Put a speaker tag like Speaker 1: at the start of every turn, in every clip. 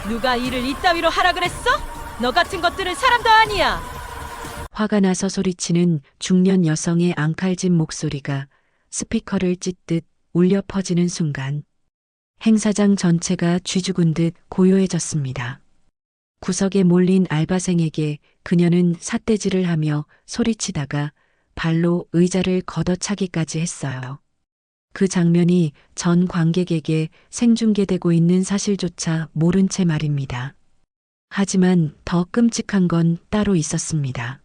Speaker 1: 누가 일을 이따위로 하라 그랬어? 너 같은 것들은 사람도 아니야.
Speaker 2: 화가 나서 소리치는 중년 여성의 앙칼진 목소리가 스피커를 찢듯 울려 퍼지는 순간 행사장 전체가 쥐죽은 듯 고요해졌습니다. 구석에 몰린 알바생에게 그녀는 삿대질을 하며 소리치다가 발로 의자를 걷어차기까지 했어요. 그 장면이 전 관객에게 생중계되고 있는 사실조차 모른 채 말입니다. 하지만 더 끔찍한 건 따로 있었습니다.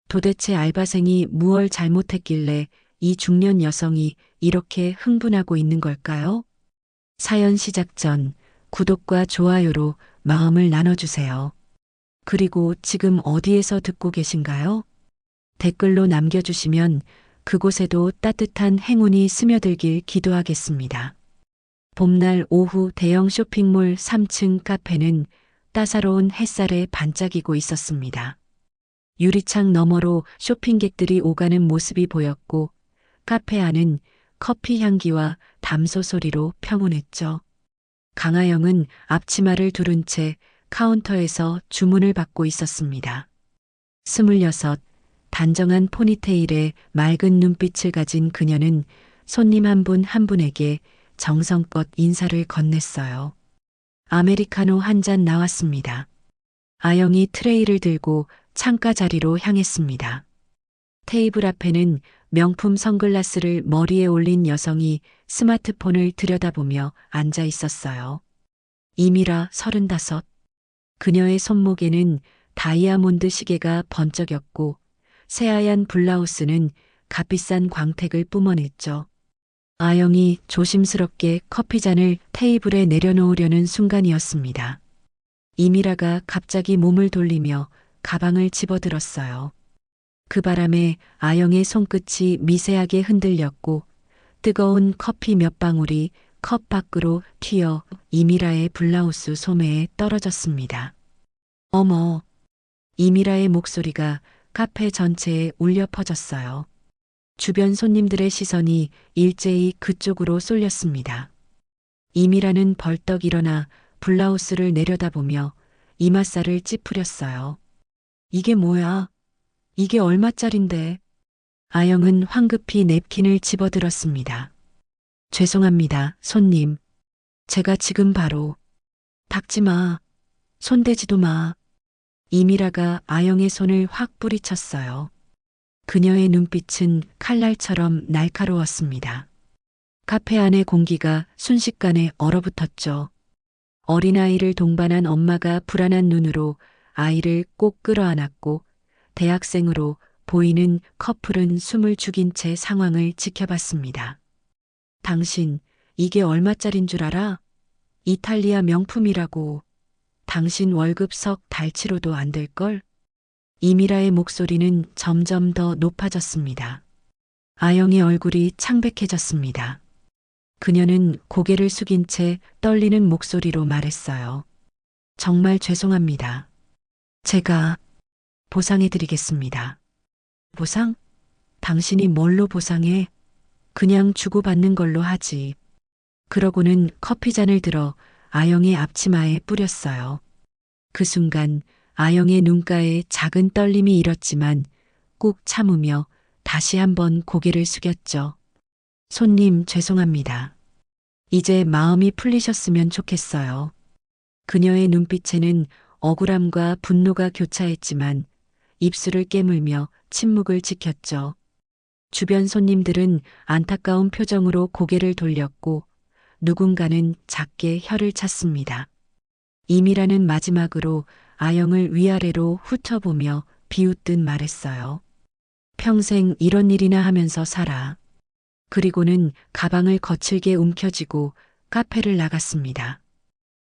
Speaker 2: 도대체 알바생이 무얼 잘못했길래 이 중년 여성이 이렇게 흥분하고 있는 걸까요? 사연 시작 전 구독과 좋아요로 마음을 나눠주세요. 그리고 지금 어디에서 듣고 계신가요? 댓글로 남겨주시면 그곳에도 따뜻한 행운이 스며들길 기도하겠습니다. 봄날 오후 대형 쇼핑몰 3층 카페는 따사로운 햇살에 반짝이고 있었습니다. 유리창 너머로 쇼핑객들이 오가는 모습이 보였고 카페 안은 커피 향기와 담소 소리로 평온했죠. 강하영은 앞치마를 두른 채 카운터에서 주문을 받고 있었습니다. 26, 단정한 포니테일에 맑은 눈빛을 가진 그녀는 손님 한 분 한 분에게 정성껏 인사를 건넸어요. 아메리카노 한 잔 나왔습니다. 아영이 트레이를 들고 창가 자리로 향했습니다. 테이블 앞에는 명품 선글라스를 머리에 올린 여성이 스마트폰을 들여다보며 앉아 있었어요. 이미라 35. 그녀의 손목에는 다이아몬드 시계가 번쩍였고 새하얀 블라우스는 값비싼 광택을 뿜어냈죠. 아영이 조심스럽게 커피잔을 테이블에 내려놓으려는 순간이었습니다. 이미라가 갑자기 몸을 돌리며 가방을 집어들었어요. 그 바람에 아영의 손끝이 미세하게 흔들렸고 뜨거운 커피 몇 방울이 컵 밖으로 튀어 이미라의 블라우스 소매에 떨어졌습니다. 어머! 이미라의 목소리가 카페 전체에 울려 퍼졌어요. 주변 손님들의 시선이 일제히 그쪽으로 쏠렸습니다. 이미라는 벌떡 일어나 블라우스를 내려다보며 이맛살을 찌푸렸어요. 이게 뭐야? 이게 얼마짜린데? 아영은 황급히 냅킨을 집어들었습니다. 죄송합니다, 손님. 제가 지금 바로. 닥지 마. 손대지도 마. 이미라가 아영의 손을 확 뿌리쳤어요. 그녀의 눈빛은 칼날처럼 날카로웠습니다. 카페 안의 공기가 순식간에 얼어붙었죠. 어린아이를 동반한 엄마가 불안한 눈으로 아이를 꼭 끌어안았고 대학생으로 보이는 커플은 숨을 죽인 채 상황을 지켜봤습니다. 당신, 이게 얼마짜린 줄 알아? 이탈리아 명품이라고. 당신 월급 석 달치로도 안 될걸? 이미라의 목소리는 점점 더 높아졌습니다. 아영의 얼굴이 창백해졌습니다. 그녀는 고개를 숙인 채 떨리는 목소리로 말했어요. 정말 죄송합니다. 제가 보상해드리겠습니다. 보상? 당신이 뭘로 보상해? 그냥 주고받는 걸로 하지. 그러고는 커피잔을 들어 아영의 앞치마에 뿌렸어요. 그 순간 아영의 눈가에 작은 떨림이 일었지만 꾹 참으며 다시 한번 고개를 숙였죠. 손님 죄송합니다. 이제 마음이 풀리셨으면 좋겠어요. 그녀의 눈빛에는 억울함과 분노가 교차했지만 입술을 깨물며 침묵을 지켰죠. 주변 손님들은 안타까운 표정으로 고개를 돌렸고 누군가는 작게 혀를 찼습니다. 이미라는 마지막으로 아영을 위아래로 훑어보며 비웃듯 말했어요. 평생 이런 일이나 하면서 살아. 그리고는 가방을 거칠게 움켜쥐고 카페를 나갔습니다.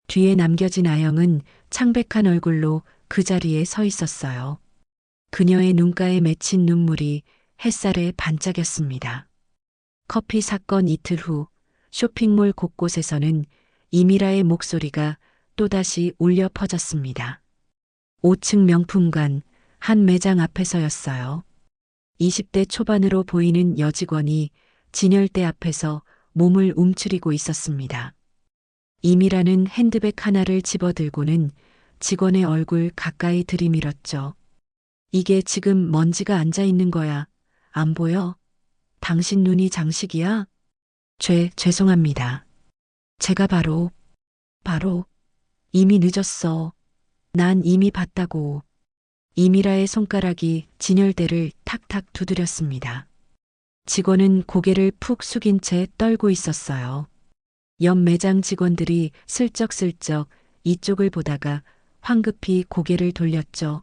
Speaker 2: 뒤에 남겨진 아영은 창백한 얼굴로 그 자리에 서 있었어요. 그녀의 눈가에 맺힌 눈물이 햇살에 반짝였습니다. 커피 사건 이틀 후 쇼핑몰 곳곳에서는 이미라의 목소리가 또다시 울려 퍼졌습니다. 5층 명품관 한 매장 앞에서였어요. 20대 초반으로 보이는 여직원이 진열대 앞에서 몸을 움츠리고 있었습니다. 임이라는 핸드백 하나를 집어들고는 직원의 얼굴 가까이 들이밀었죠. 이게 지금 먼지가 앉아 있는 거야. 안 보여? 당신 눈이 장식이야? 죄송합니다. 제가 바로, 이미 늦었어. 난 이미 봤다고. 이미라의 손가락이 진열대를 탁탁 두드렸습니다. 직원은 고개를 푹 숙인 채 떨고 있었어요. 옆 매장 직원들이 슬쩍슬쩍 이쪽을 보다가 황급히 고개를 돌렸죠.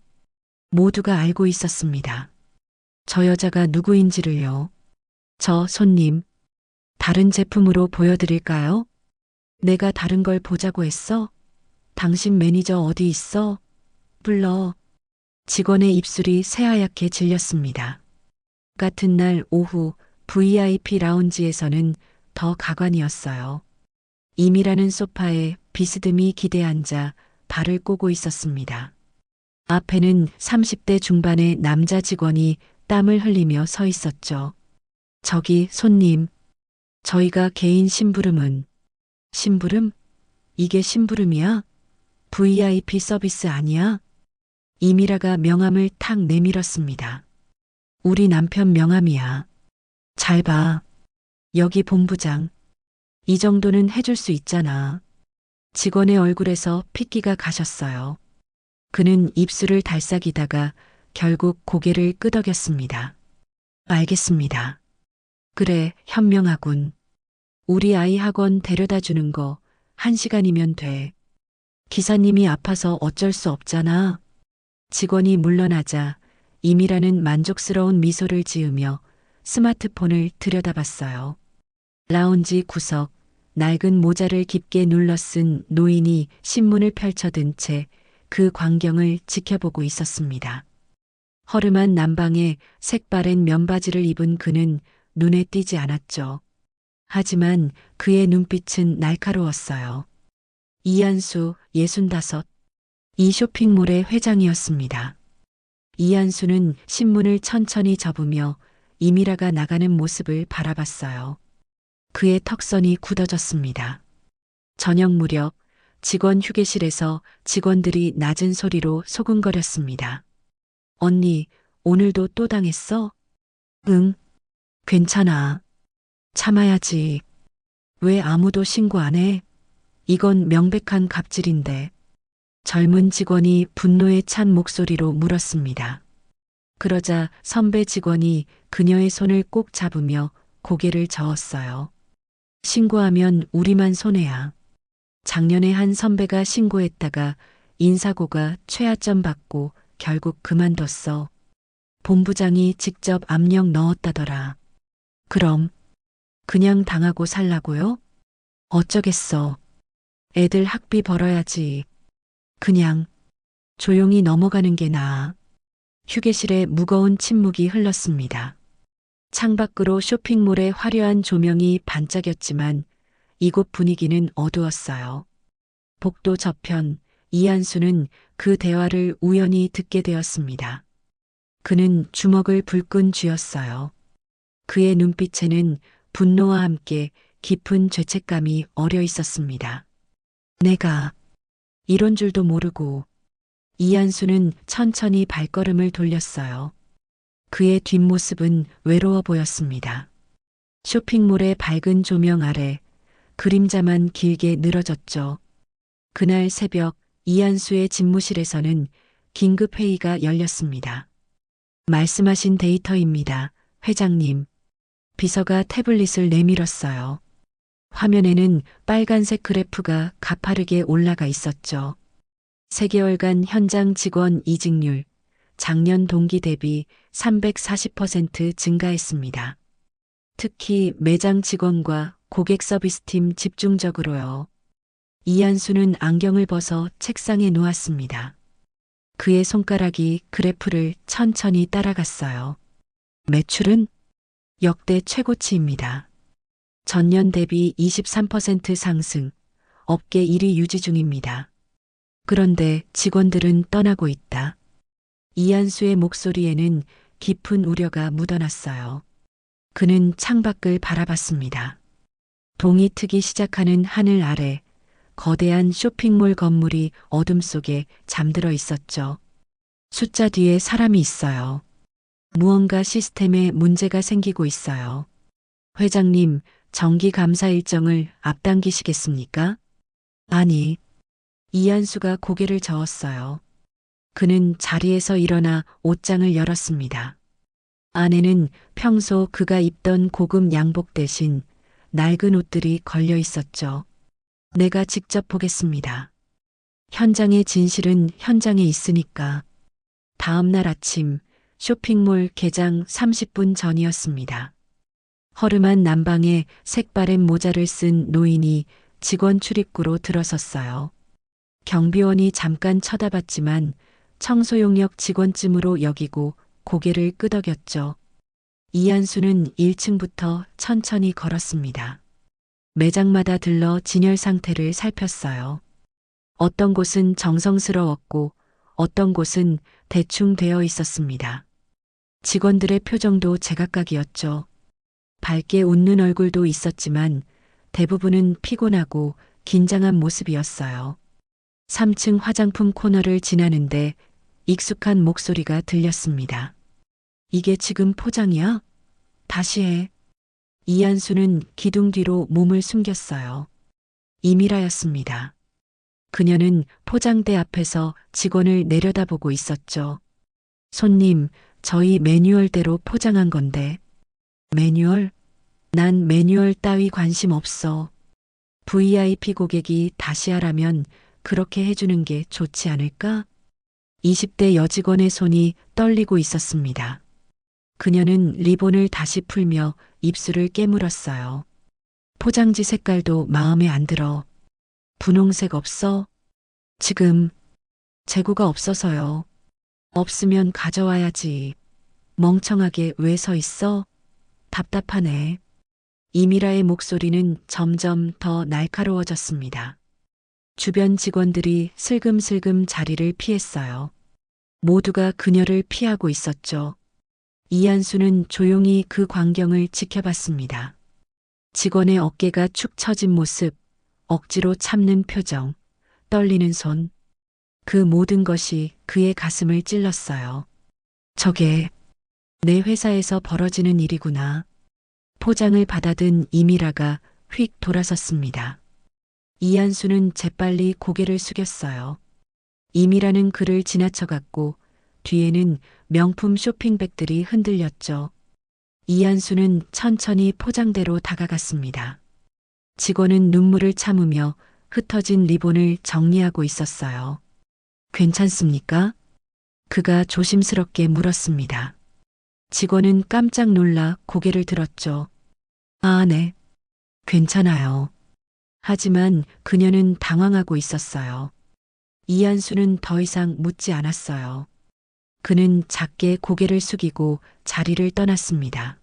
Speaker 2: 모두가 알고 있었습니다. 저 여자가 누구인지를요. 저 손님, 다른 제품으로 보여드릴까요? 내가 다른 걸 보자고 했어? 당신 매니저 어디 있어? 불러. 직원의 입술이 새하얗게 질렸습니다. 같은 날 오후 VIP 라운지에서는 더 가관이었어요. 임이라는 소파에 비스듬히 기대 앉아 발을 꼬고 있었습니다. 앞에는 30대 중반의 남자 직원이 땀을 흘리며 서 있었죠. 저기 손님, 저희가 개인 심부름은 심부름? 이게 심부름이야? VIP 서비스 아니야? 이미라가 명함을 탁 내밀었습니다. 우리 남편 명함이야. 잘 봐. 여기 본부장. 이 정도는 해줄 수 있잖아. 직원의 얼굴에서 핏기가 가셨어요. 그는 입술을 달싹이다가 결국 고개를 끄덕였습니다. 알겠습니다. 그래, 현명하군. 우리 아이 학원 데려다 주는 거 1시간이면 돼. 기사님이 아파서 어쩔 수 없잖아. 직원이 물러나자 임이라는 만족스러운 미소를 지으며 스마트폰을 들여다봤어요. 라운지 구석, 낡은 모자를 깊게 눌러 쓴 노인이 신문을 펼쳐든 채 그 광경을 지켜보고 있었습니다. 허름한 남방에 색바랜 면바지를 입은 그는 눈에 띄지 않았죠. 하지만 그의 눈빛은 날카로웠어요. 이한수 65, 이 쇼핑몰의 회장이었습니다. 이한수는 신문을 천천히 접으며 이미라가 나가는 모습을 바라봤어요. 그의 턱선이 굳어졌습니다. 저녁 무렵 직원 휴게실에서 직원들이 낮은 소리로 소근거렸습니다. 언니, 오늘도 또 당했어? 응, 괜찮아. 참아야지. 왜 아무도 신고 안 해? 이건 명백한 갑질인데. 젊은 직원이 분노에 찬 목소리로 물었습니다. 그러자 선배 직원이 그녀의 손을 꼭 잡으며 고개를 저었어요. 신고하면 우리만 손해야. 작년에 한 선배가 신고했다가 인사고가 최하점 받고 결국 그만뒀어. 본부장이 직접 압력 넣었다더라. 그럼 그냥 당하고 살라고요? 어쩌겠어. 애들 학비 벌어야지. 그냥 조용히 넘어가는 게 나아. 휴게실에 무거운 침묵이 흘렀습니다. 창밖으로 쇼핑몰의 화려한 조명이 반짝였지만 이곳 분위기는 어두웠어요. 복도 저편, 이한수는 그 대화를 우연히 듣게 되었습니다. 그는 주먹을 불끈 쥐었어요. 그의 눈빛에는 분노와 함께 깊은 죄책감이 어려 있었습니다. 내가 이런 줄도 모르고. 이한수는 천천히 발걸음을 돌렸어요. 그의 뒷모습은 외로워 보였습니다. 쇼핑몰의 밝은 조명 아래 그림자만 길게 늘어졌죠. 그날 새벽 이한수의 집무실에서는 긴급 회의가 열렸습니다. 말씀하신 데이터입니다, 회장님. 비서가 태블릿을 내밀었어요. 화면에는 빨간색 그래프가 가파르게 올라가 있었죠. 3개월간 현장 직원 이직률, 작년 동기 대비 340% 증가했습니다. 특히 매장 직원과 고객 서비스팀 집중적으로요. 이한수는 안경을 벗어 책상에 놓았습니다. 그의 손가락이 그래프를 천천히 따라갔어요. 매출은 역대 최고치입니다. 전년 대비 23% 상승, 업계 1위 유지 중입니다. 그런데 직원들은 떠나고 있다. 이한수의 목소리에는 깊은 우려가 묻어났어요. 그는 창밖을 바라봤습니다. 동이 트기 시작하는 하늘 아래 거대한 쇼핑몰 건물이 어둠 속에 잠들어 있었죠. 숫자 뒤에 사람이 있어요. 무언가 시스템에 문제가 생기고 있어요. 회장님, 정기 감사 일정을 앞당기시겠습니까? 아니, 이한수가 고개를 저었어요. 그는 자리에서 일어나 옷장을 열었습니다. 안에는 평소 그가 입던 고급 양복 대신 낡은 옷들이 걸려 있었죠. 내가 직접 보겠습니다. 현장의 진실은 현장에 있으니까. 다음 날 아침 쇼핑몰 개장 30분 전이었습니다. 허름한 남방에 색바랜 모자를 쓴 노인이 직원 출입구로 들어섰어요. 경비원이 잠깐 쳐다봤지만 청소용역 직원쯤으로 여기고 고개를 끄덕였죠. 이한수는 1층부터 천천히 걸었습니다. 매장마다 들러 진열 상태를 살폈어요. 어떤 곳은 정성스러웠고 어떤 곳은 대충 되어 있었습니다. 직원들의 표정도 제각각이었죠. 밝게 웃는 얼굴도 있었지만 대부분은 피곤하고 긴장한 모습이었어요. 3층 화장품 코너를 지나는데 익숙한 목소리가 들렸습니다. 이게 지금 포장이야? 다시 해. 이한수는 기둥 뒤로 몸을 숨겼어요. 이미라였습니다. 그녀는 포장대 앞에서 직원을 내려다보고 있었죠. 손님, 저희 매뉴얼대로 포장한 건데. 매뉴얼? 난 매뉴얼 따위 관심 없어. VIP 고객이 다시 하라면 그렇게 해주는 게 좋지 않을까? 20대 여직원의 손이 떨리고 있었습니다. 그녀는 리본을 다시 풀며 입술을 깨물었어요. 포장지 색깔도 마음에 안 들어. 분홍색 없어? 지금 재고가 없어서요. 없으면 가져와야지. 멍청하게 왜 서 있어? 답답하네. 이미라의 목소리는 점점 더 날카로워졌습니다. 주변 직원들이 슬금슬금 자리를 피했어요. 모두가 그녀를 피하고 있었죠. 이한수는 조용히 그 광경을 지켜봤습니다. 직원의 어깨가 축 처진 모습, 억지로 참는 표정, 떨리는 손. 그 모든 것이 그의 가슴을 찔렀어요. 저게 내 회사에서 벌어지는 일이구나. 포장을 받아든 이미라가 휙 돌아섰습니다. 이한수는 재빨리 고개를 숙였어요. 이미라는 그를 지나쳐갔고 뒤에는 명품 쇼핑백들이 흔들렸죠. 이한수는 천천히 포장대로 다가갔습니다. 직원은 눈물을 참으며 흩어진 리본을 정리하고 있었어요. 괜찮습니까? 그가 조심스럽게 물었습니다. 직원은 깜짝 놀라 고개를 들었죠. 아, 네. 괜찮아요. 하지만 그녀는 당황하고 있었어요. 이한수는 더 이상 묻지 않았어요. 그는 작게 고개를 숙이고 자리를 떠났습니다.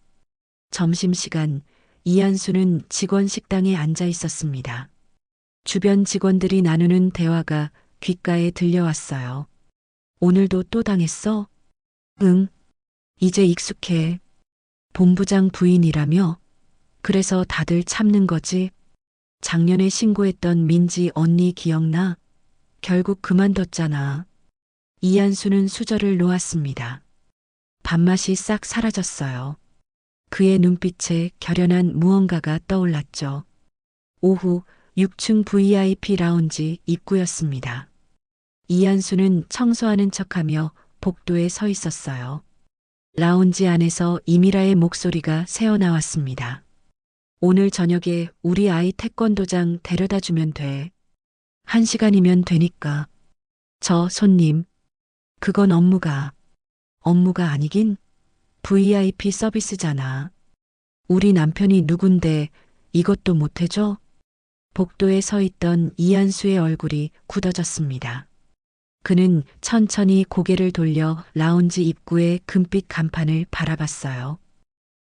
Speaker 2: 점심시간 이한수는 직원 식당에 앉아 있었습니다. 주변 직원들이 나누는 대화가 귓가에 들려왔어요. 오늘도 또 당했어? 응. 이제 익숙해. 본부장 부인이라며? 그래서 다들 참는 거지? 작년에 신고했던 민지 언니 기억나? 결국 그만뒀잖아. 이한수는 수저를 놓았습니다. 밥맛이 싹 사라졌어요. 그의 눈빛에 결연한 무언가가 떠올랐죠. 오후 6층 VIP 라운지 입구였습니다. 이한수는 청소하는 척하며 복도에 서 있었어요. 라운지 안에서 이미라의 목소리가 새어나왔습니다. 오늘 저녁에 우리 아이 태권도장 데려다 주면 돼. 1시간이면 되니까. 저 손님. 그건 업무가 아니긴 VIP 서비스잖아. 우리 남편이 누군데 이것도 못 해줘? 복도에 서 있던 이한수의 얼굴이 굳어졌습니다. 그는 천천히 고개를 돌려 라운지 입구의 금빛 간판을 바라봤어요.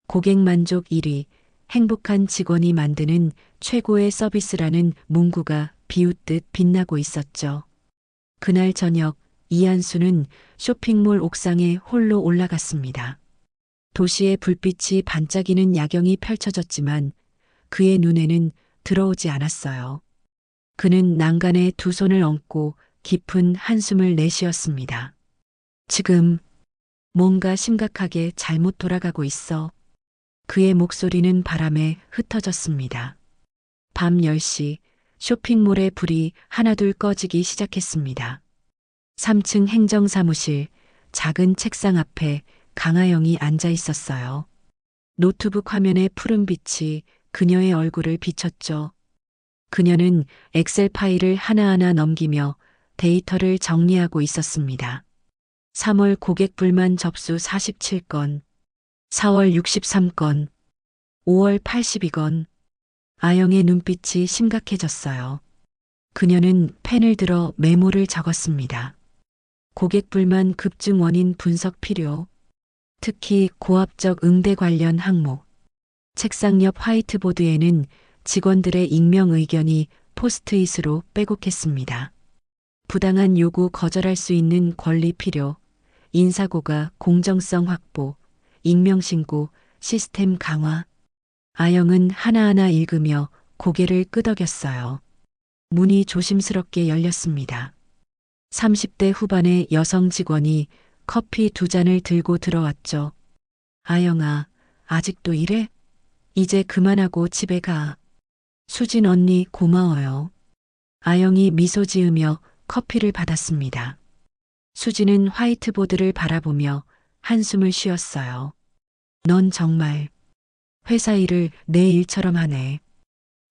Speaker 2: 고객 만족 1위, 행복한 직원이 만드는 최고의 서비스라는 문구가 비웃듯 빛나고 있었죠. 그날 저녁 이한수는 쇼핑몰 옥상에 홀로 올라갔습니다. 도시의 불빛이 반짝이는 야경이 펼쳐졌지만 그의 눈에는 들어오지 않았어요. 그는 난간에 두 손을 얹고 깊은 한숨을 내쉬었습니다. 지금 뭔가 심각하게 잘못 돌아가고 있어. 그의 목소리는 바람에 흩어졌습니다. 밤 10시 쇼핑몰의 불이 하나둘 꺼지기 시작했습니다. 3층 행정사무실 작은 책상 앞에 강아영이 앉아 있었어요. 노트북 화면의 푸른 빛이 그녀의 얼굴을 비췄죠. 그녀는 엑셀 파일을 하나하나 넘기며 데이터를 정리하고 있었습니다. 3월 고객 불만 접수 47건, 4월 63건, 5월 82건. 아영의 눈빛이 심각해졌어요. 그녀는 펜을 들어 메모를 적었습니다. 고객 불만 급증 원인 분석 필요. 특히 고압적 응대 관련 항목. 책상 옆 화이트보드에는 직원들의 익명 의견이 포스트잇으로 빼곡했습니다. 부당한 요구 거절할 수 있는 권리 필요. 인사고가 공정성 확보. 익명신고. 시스템 강화. 아영은 하나하나 읽으며 고개를 끄덕였어요. 문이 조심스럽게 열렸습니다. 30대 후반의 여성 직원이 커피 2잔을 들고 들어왔죠. 아영아, 아직도 이래? 이제 그만하고 집에 가. 수진 언니 고마워요. 아영이 미소 지으며 커피를 받았습니다. 수진은 화이트보드를 바라보며 한숨을 쉬었어요. 넌 정말 회사 일을 내 일처럼 하네.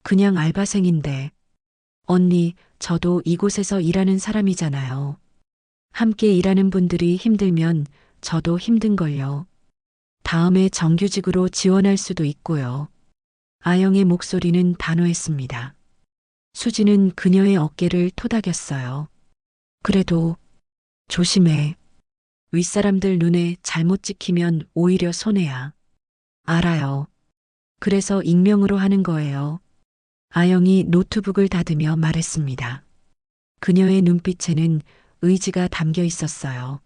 Speaker 2: 그냥 알바생인데. 언니, 저도 이곳에서 일하는 사람이잖아요. 함께 일하는 분들이 힘들면 저도 힘든걸요. 다음에 정규직으로 지원할 수도 있고요. 아영의 목소리는 단호했습니다. 수지는 그녀의 어깨를 토닥였어요. 그래도 조심해. 윗사람들 눈에 잘못 찍히면 오히려 손해야. 알아요. 그래서 익명으로 하는 거예요. 아영이 노트북을 닫으며 말했습니다. 그녀의 눈빛에는 의지가 담겨 있었어요.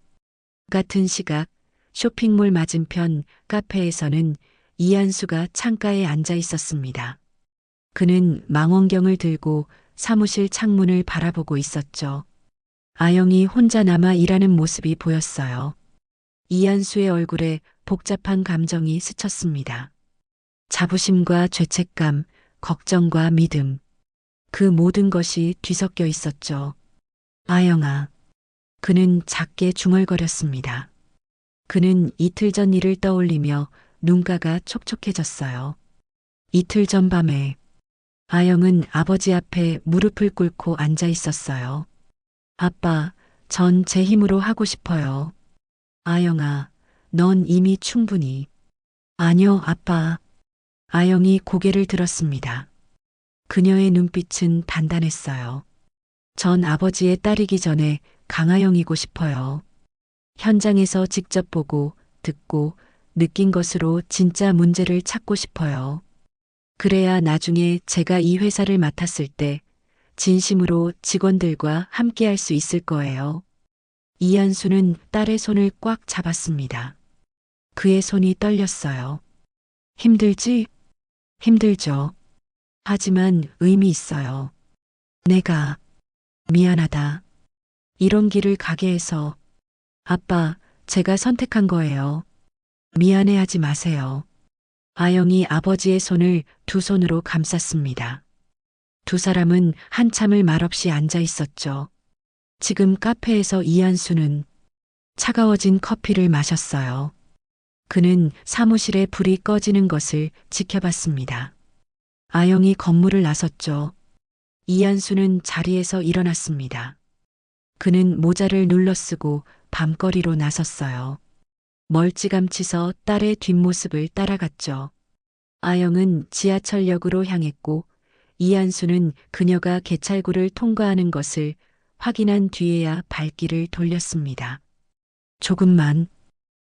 Speaker 2: 같은 시각 쇼핑몰 맞은편 카페에서는 이한수가 창가에 앉아 있었습니다. 그는 망원경을 들고 사무실 창문을 바라보고 있었죠. 아영이 혼자 남아 일하는 모습이 보였어요. 이한수의 얼굴에 복잡한 감정이 스쳤습니다. 자부심과 죄책감, 걱정과 믿음. 그 모든 것이 뒤섞여 있었죠. 아영아. 그는 작게 중얼거렸습니다. 그는 이틀 전 일을 떠올리며 눈가가 촉촉해졌어요. 이틀 전 밤에 아영은 아버지 앞에 무릎을 꿇고 앉아 있었어요. 아빠, 전 제 힘으로 하고 싶어요. 아영아, 넌 이미 충분히. 아니요, 아빠. 아영이 고개를 들었습니다. 그녀의 눈빛은 단단했어요. 전 아버지의 딸이기 전에 강아영이고 싶어요. 현장에서 직접 보고, 듣고, 느낀 것으로 진짜 문제를 찾고 싶어요. 그래야 나중에 제가 이 회사를 맡았을 때 진심으로 직원들과 함께 할 수 있을 거예요. 이한수는 딸의 손을 꽉 잡았습니다. 그의 손이 떨렸어요. 힘들지? 힘들죠. 하지만 의미 있어요. 내가 미안하다. 이런 길을 가게 해서. 아빠, 제가 선택한 거예요. 미안해하지 마세요. 아영이 아버지의 손을 두 손으로 감쌌습니다. 두 사람은 한참을 말없이 앉아 있었죠. 지금 카페에서 이한수는 차가워진 커피를 마셨어요. 그는 사무실에 불이 꺼지는 것을 지켜봤습니다. 아영이 건물을 나섰죠. 이한수는 자리에서 일어났습니다. 그는 모자를 눌러쓰고 밤거리로 나섰어요. 멀찌감치서 딸의 뒷모습을 따라갔죠. 아영은 지하철역으로 향했고 이한수는 그녀가 개찰구를 통과하는 것을 확인한 뒤에야 발길을 돌렸습니다.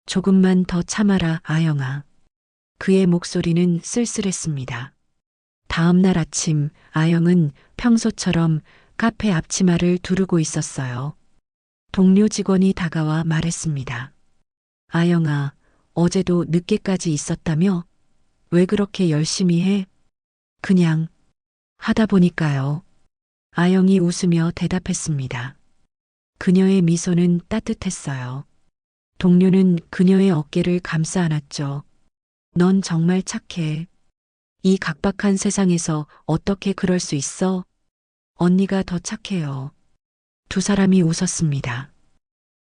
Speaker 2: 조금만 더 참아라, 아영아. 그의 목소리는 쓸쓸했습니다. 다음 날 아침 아영은 평소처럼 카페 앞치마를 두르고 있었어요. 동료 직원이 다가와 말했습니다. 아영아, 어제도 늦게까지 있었다며? 왜 그렇게 열심히 해? 그냥 하다 보니까요. 아영이 웃으며 대답했습니다. 그녀의 미소는 따뜻했어요. 동료는 그녀의 어깨를 감싸 안았죠. 넌 정말 착해. 이 각박한 세상에서 어떻게 그럴 수 있어? 언니가 더 착해요. 두 사람이 웃었습니다.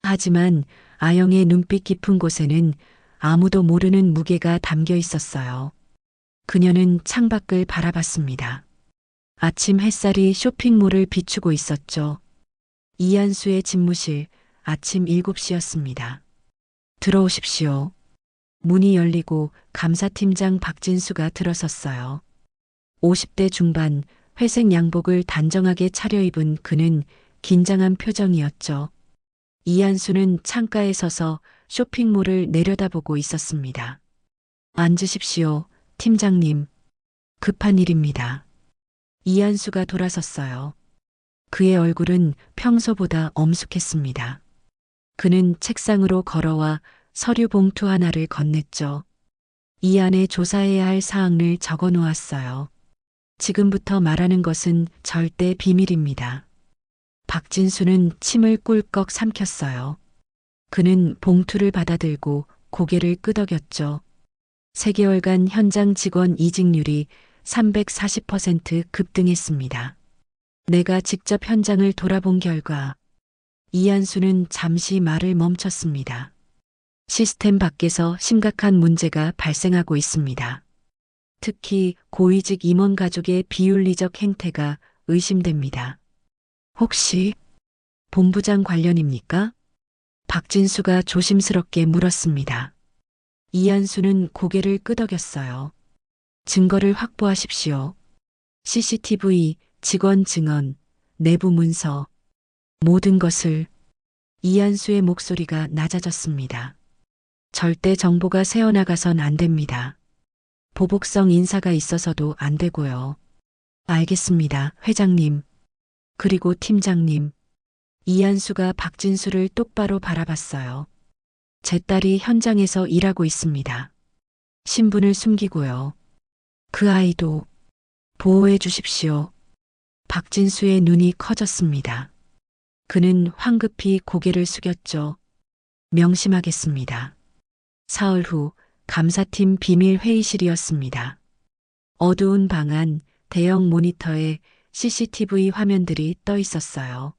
Speaker 2: 하지만 아영의 눈빛 깊은 곳에는 아무도 모르는 무게가 담겨 있었어요. 그녀는 창밖을 바라봤습니다. 아침 햇살이 쇼핑몰을 비추고 있었죠. 이한수의 집무실, 아침 7시였습니다. 들어오십시오. 문이 열리고 감사팀장 박진수가 들어섰어요. 50대 중반, 회색 양복을 단정하게 차려입은 그는 긴장한 표정이었죠. 이한수는 창가에 서서 쇼핑몰을 내려다보고 있었습니다. 앉으십시오, 팀장님. 급한 일입니다. 이한수가 돌아섰어요. 그의 얼굴은 평소보다 엄숙했습니다. 그는 책상으로 걸어와 서류 봉투 하나를 건넸죠. 이 안에 조사해야 할 사항을 적어 놓았어요. 지금부터 말하는 것은 절대 비밀입니다. 박진수는 침을 꿀꺽 삼켰어요. 그는 봉투를 받아들고 고개를 끄덕였죠. 3개월간 현장 직원 이직률이 340% 급등했습니다. 내가 직접 현장을 돌아본 결과 이한수는 잠시 말을 멈췄습니다. 시스템 밖에서 심각한 문제가 발생하고 있습니다. 특히 고위직 임원 가족의 비윤리적 행태가 의심됩니다. 혹시 본부장 관련입니까? 박진수가 조심스럽게 물었습니다. 이한수는 고개를 끄덕였어요. 증거를 확보하십시오. CCTV, 직원 증언, 내부 문서, 모든 것을. 이한수의 목소리가 낮아졌습니다. 절대 정보가 새어나가선 안 됩니다. 보복성 인사가 있어서도 안 되고요. 알겠습니다, 회장님. 그리고 팀장님. 이한수가 박진수를 똑바로 바라봤어요. 제 딸이 현장에서 일하고 있습니다. 신분을 숨기고요. 그 아이도 보호해 주십시오. 박진수의 눈이 커졌습니다. 그는 황급히 고개를 숙였죠. 명심하겠습니다. 사흘 후 감사팀 비밀 회의실이었습니다. 어두운 방 안 대형 모니터에 CCTV 화면들이 떠 있었어요.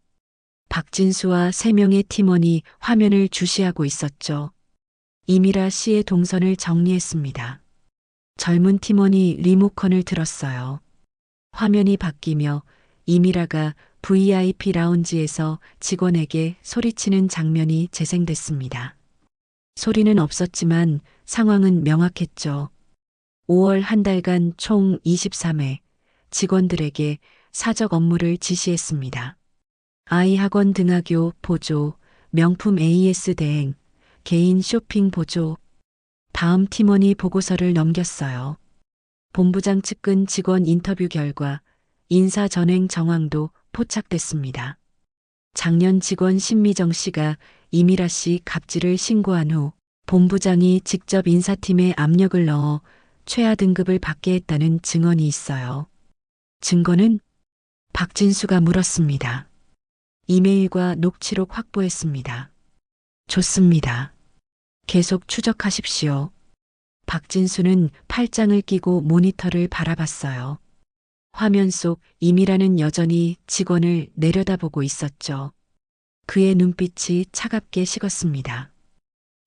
Speaker 2: 박진수와 3명의 팀원이 화면을 주시하고 있었죠. 이미라 씨의 동선을 정리했습니다. 젊은 팀원이 리모컨을 들었어요. 화면이 바뀌며 이미라가 VIP 라운지에서 직원에게 소리치는 장면이 재생됐습니다. 소리는 없었지만 상황은 명확했죠. 5월 한 달간 총 23회 직원들에게 사적 업무를 지시했습니다. 아이 학원 등하교 보조, 명품 AS 대행, 개인 쇼핑 보조. 다음 팀원이 보고서를 넘겼어요. 본부장 측근 직원 인터뷰 결과 인사 전행 정황도 포착됐습니다. 작년 직원 신미정 씨가 이미라 씨 갑질을 신고한 후 본부장이 직접 인사팀에 압력을 넣어 최하 등급을 받게 했다는 증언이 있어요. 증거는? 박진수가 물었습니다. 이메일과 녹취록 확보했습니다. 좋습니다. 계속 추적하십시오. 박진수는 팔짱을 끼고 모니터를 바라봤어요. 화면 속 이미라는 여전히 직원을 내려다보고 있었죠. 그의 눈빛이 차갑게 식었습니다.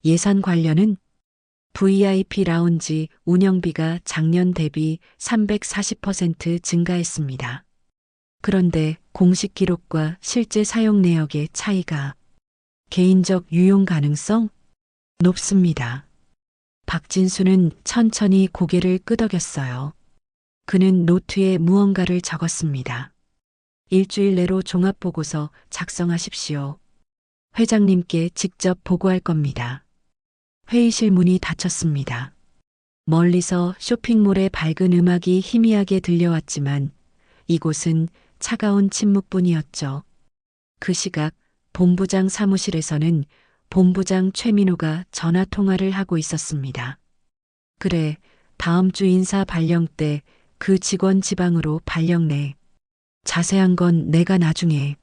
Speaker 2: 예산 관련은? VIP 라운지 운영비가 작년 대비 340% 증가했습니다. 그런데 공식 기록과 실제 사용 내역의 차이가. 개인적 유용 가능성? 높습니다. 박진수는 천천히 고개를 끄덕였어요. 그는 노트에 무언가를 적었습니다. 일주일 내로 종합보고서 작성하십시오. 회장님께 직접 보고할 겁니다. 회의실 문이 닫혔습니다. 멀리서 쇼핑몰의 밝은 음악이 희미하게 들려왔지만 이곳은 차가운 침묵뿐이었죠. 그 시각 본부장 사무실에서는 본부장 최민호가 전화 통화를 하고 있었습니다. 그래, 다음 주 인사 발령 때 그 직원 지방으로 발령 내. 자세한 건 내가 나중에.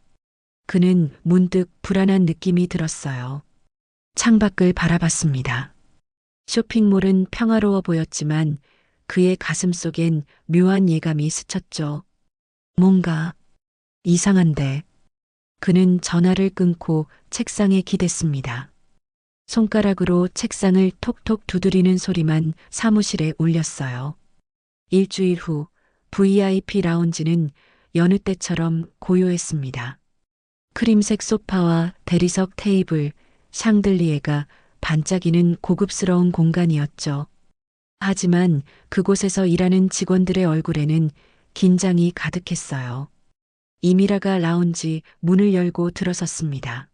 Speaker 2: 그는 문득 불안한 느낌이 들었어요. 창밖을 바라봤습니다. 쇼핑몰은 평화로워 보였지만 그의 가슴 속엔 묘한 예감이 스쳤죠. 뭔가 이상한데. 그는 전화를 끊고 책상에 기댔습니다. 손가락으로 책상을 톡톡 두드리는 소리만 사무실에 울렸어요. 일주일 후 VIP 라운지는 여느 때처럼 고요했습니다. 크림색 소파와 대리석 테이블, 샹들리에가 반짝이는 고급스러운 공간이었죠. 하지만 그곳에서 일하는 직원들의 얼굴에는 긴장이 가득했어요. 이미라가 라운지 문을 열고 들어섰습니다.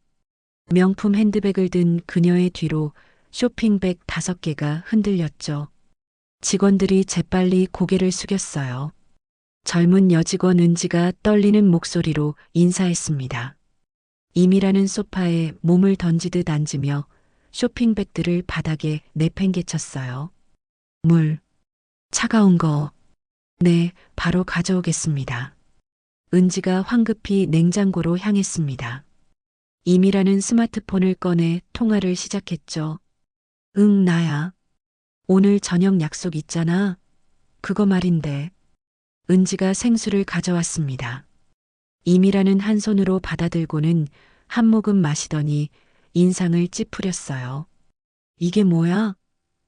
Speaker 2: 명품 핸드백을 든 그녀의 뒤로 쇼핑백 5개가 흔들렸죠. 직원들이 재빨리 고개를 숙였어요. 젊은 여직원 은지가 떨리는 목소리로 인사했습니다. 이미라는 소파에 몸을 던지듯 앉으며 쇼핑백들을 바닥에 내팽개쳤어요. 물, 차가운 거, 네, 바로 가져오겠습니다. 은지가 황급히 냉장고로 향했습니다. 이미라는 스마트폰을 꺼내 통화를 시작했죠. 응, 나야. 오늘 저녁 약속 있잖아. 그거 말인데. 은지가 생수를 가져왔습니다. 이미라는 한 손으로 받아들고는 한 모금 마시더니 인상을 찌푸렸어요. 이게 뭐야?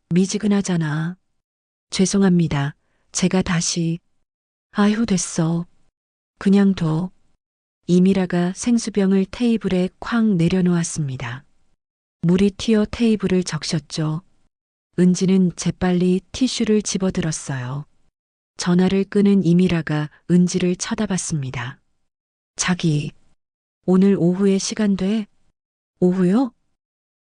Speaker 2: 미지근하잖아. 죄송합니다. 제가 다시. 아휴, 됐어. 그냥 둬. 이미라가 생수병을 테이블에 쾅 내려놓았습니다. 물이 튀어 테이블을 적셨죠. 은지는 재빨리 티슈를 집어들었어요. 전화를 끄는 이미라가 은지를 쳐다봤습니다. 자기, 오늘 오후에 시간 돼? 오후요?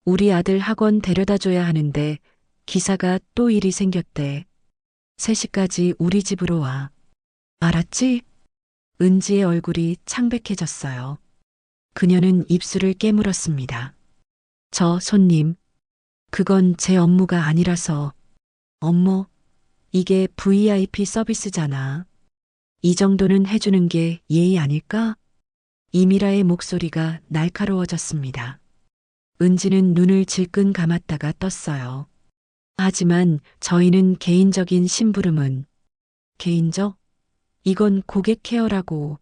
Speaker 2: 우리 아들 학원 데려다 줘야 하는데 기사가 또 일이 생겼대. 3시까지 우리 집으로 와. 알았지? 은지의 얼굴이 창백해졌어요. 그녀는 입술을 깨물었습니다. 저 손님, 그건 제 업무가 아니라서. 업무? 이게 VIP 서비스잖아. 이 정도는 해주는 게 예의 아닐까? 이미라의 목소리가 날카로워졌습니다. 은지는 눈을 질끈 감았다가 떴어요. 하지만 저희는 개인적인 심부름은. 개인적? 이건 고객 케어라고.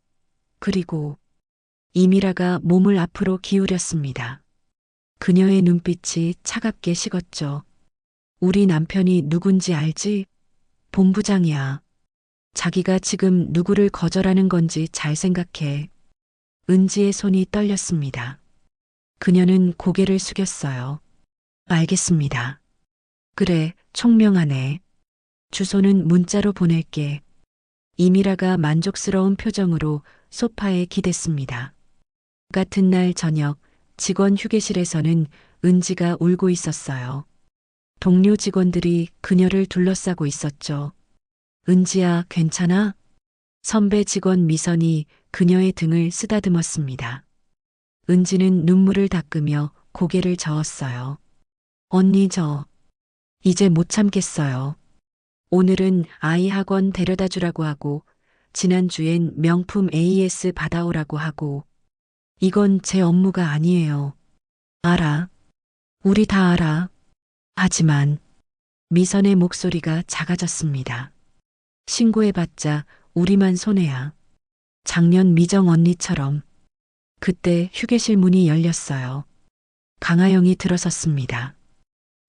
Speaker 2: 그리고 이미라가 몸을 앞으로 기울였습니다. 그녀의 눈빛이 차갑게 식었죠. 우리 남편이 누군지 알지? 본부장이야. 자기가 지금 누구를 거절하는 건지 잘 생각해. 은지의 손이 떨렸습니다. 그녀는 고개를 숙였어요. 알겠습니다. 그래, 총명하네. 주소는 문자로 보낼게. 이미라가 만족스러운 표정으로 소파에 기댔습니다. 같은 날 저녁 직원 휴게실에서는 은지가 울고 있었어요. 동료 직원들이 그녀를 둘러싸고 있었죠. 은지야, 괜찮아? 선배 직원 미선이 그녀의 등을 쓰다듬었습니다. 은지는 눈물을 닦으며 고개를 저었어요. 언니, 이제 못 참겠어요. 오늘은 아이 학원 데려다 주라고 하고 지난주엔 명품 AS 받아오라고 하고 이건 제 업무가 아니에요. 알아. 우리 다 알아. 하지만 미선의 목소리가 작아졌습니다. 신고해봤자 우리만 손해야. 작년 미정 언니처럼. 그때 휴게실 문이 열렸어요. 강하영이 들어섰습니다.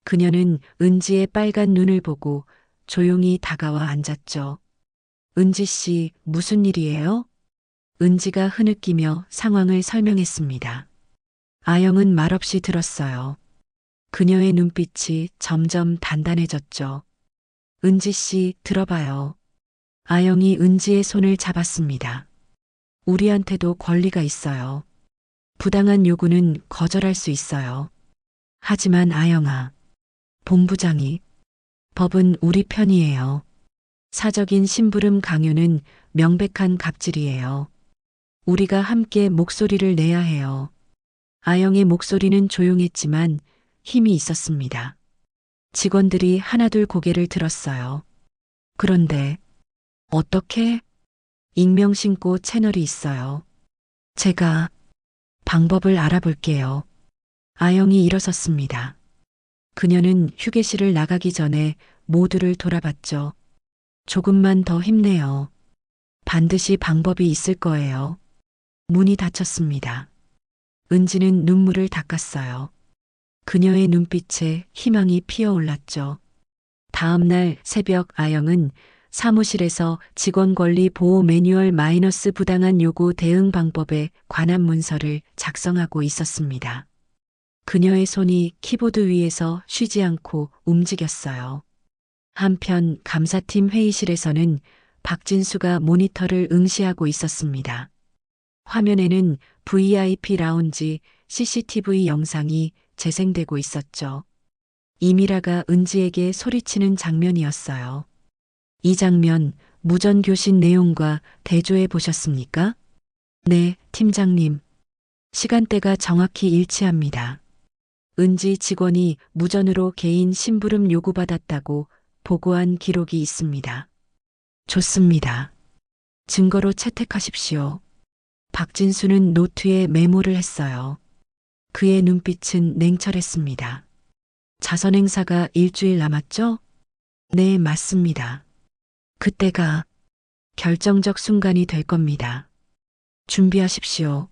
Speaker 2: 그녀는 은지의 빨간 눈을 보고 조용히 다가와 앉았죠. 은지 씨, 무슨 일이에요? 은지가 흐느끼며 상황을 설명했습니다. 아영은 말없이 들었어요. 그녀의 눈빛이 점점 단단해졌죠. 은지 씨, 들어봐요. 아영이 은지의 손을 잡았습니다. 우리한테도 권리가 있어요. 부당한 요구는 거절할 수 있어요. 하지만 아영아, 본부장이, 법은 우리 편이에요. 사적인 심부름 강요는 명백한 갑질이에요. 우리가 함께 목소리를 내야 해요. 아영의 목소리는 조용했지만 힘이 있었습니다. 직원들이 하나둘 고개를 들었어요. 그런데 어떻게? 익명 신고 채널이 있어요. 제가 방법을 알아볼게요. 아영이 일어섰습니다. 그녀는 휴게실을 나가기 전에 모두를 돌아봤죠. 조금만 더 힘내요. 반드시 방법이 있을 거예요. 문이 닫혔습니다. 은지는 눈물을 닦았어요. 그녀의 눈빛에 희망이 피어올랐죠. 다음 날 새벽 아영은 사무실에서 직원 권리 보호 매뉴얼 마이너스 부당한 요구 대응 방법에 관한 문서를 작성하고 있었습니다. 그녀의 손이 키보드 위에서 쉬지 않고 움직였어요. 한편 감사팀 회의실에서는 박진수가 모니터를 응시하고 있었습니다. 화면에는 VIP 라운지 CCTV 영상이 재생되고 있었죠. 이미라가 은지에게 소리치는 장면이었어요. 이 장면 무전교신 내용과 대조해 보셨습니까? 네, 팀장님. 시간대가 정확히 일치합니다. 은지 직원이 무전으로 개인 심부름 요구받았다고 보고한 기록이 있습니다. 좋습니다. 증거로 채택하십시오. 박진수는 노트에 메모를 했어요. 그의 눈빛은 냉철했습니다. 자선 행사가 일주일 남았죠? 네, 맞습니다. 그때가 결정적 순간이 될 겁니다. 준비하십시오.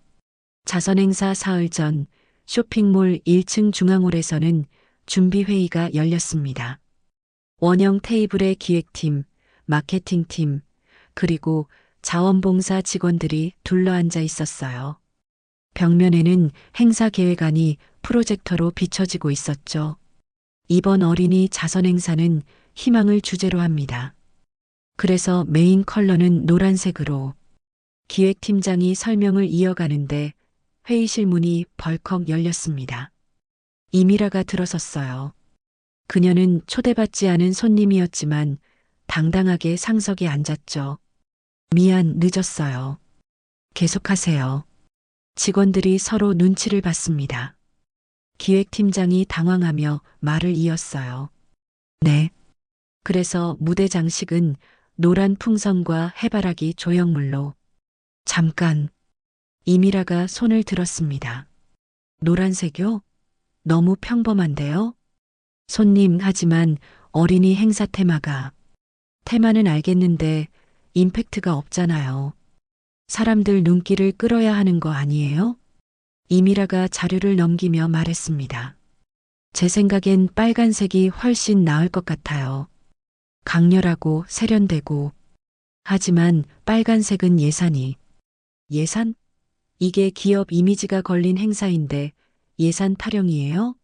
Speaker 2: 자선 행사 사흘 전 쇼핑몰 1층 중앙홀에서는 준비회의가 열렸습니다. 원형 테이블의 기획팀, 마케팅팀, 그리고 자원봉사 직원들이 둘러앉아 있었어요. 벽면에는 행사 계획안이 프로젝터로 비춰지고 있었죠. 이번 어린이 자선 행사는 희망을 주제로 합니다. 그래서 메인 컬러는 노란색으로 기획팀장이 설명을 이어가는데 회의실 문이 벌컥 열렸습니다. 이미라가 들어섰어요. 그녀는 초대받지 않은 손님이었지만 당당하게 상석에 앉았죠. 미안, 늦었어요. 계속하세요. 직원들이 서로 눈치를 봤습니다. 기획팀장이 당황하며 말을 이었어요. 네. 그래서 무대 장식은 노란 풍선과 해바라기 조형물로. 잠깐. 이미라가 손을 들었습니다. 노란색요? 너무 평범한데요? 손님, 하지만 어린이 행사 테마는 알겠는데 임팩트가 없잖아요. 사람들 눈길을 끌어야 하는 거 아니에요? 이미라가 자료를 넘기며 말했습니다. 제 생각엔 빨간색이 훨씬 나을 것 같아요. 강렬하고 세련되고. 하지만 빨간색은 예산이. 예산? 이게 기업 이미지가 걸린 행사인데 예산 타령이에요?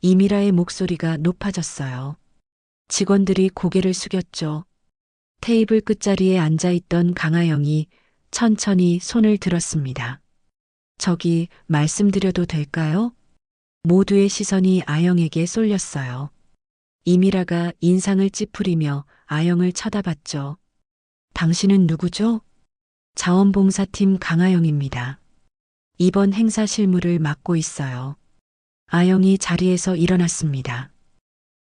Speaker 2: 이미라의 목소리가 높아졌어요. 직원들이 고개를 숙였죠. 테이블 끝자리에 앉아있던 강아영이 천천히 손을 들었습니다. 저기 말씀드려도 될까요? 모두의 시선이 아영에게 쏠렸어요. 이미라가 인상을 찌푸리며 아영을 쳐다봤죠. 당신은 누구죠? 자원봉사팀 강아영입니다. 이번 행사 실무를 맡고 있어요. 아영이 자리에서 일어났습니다.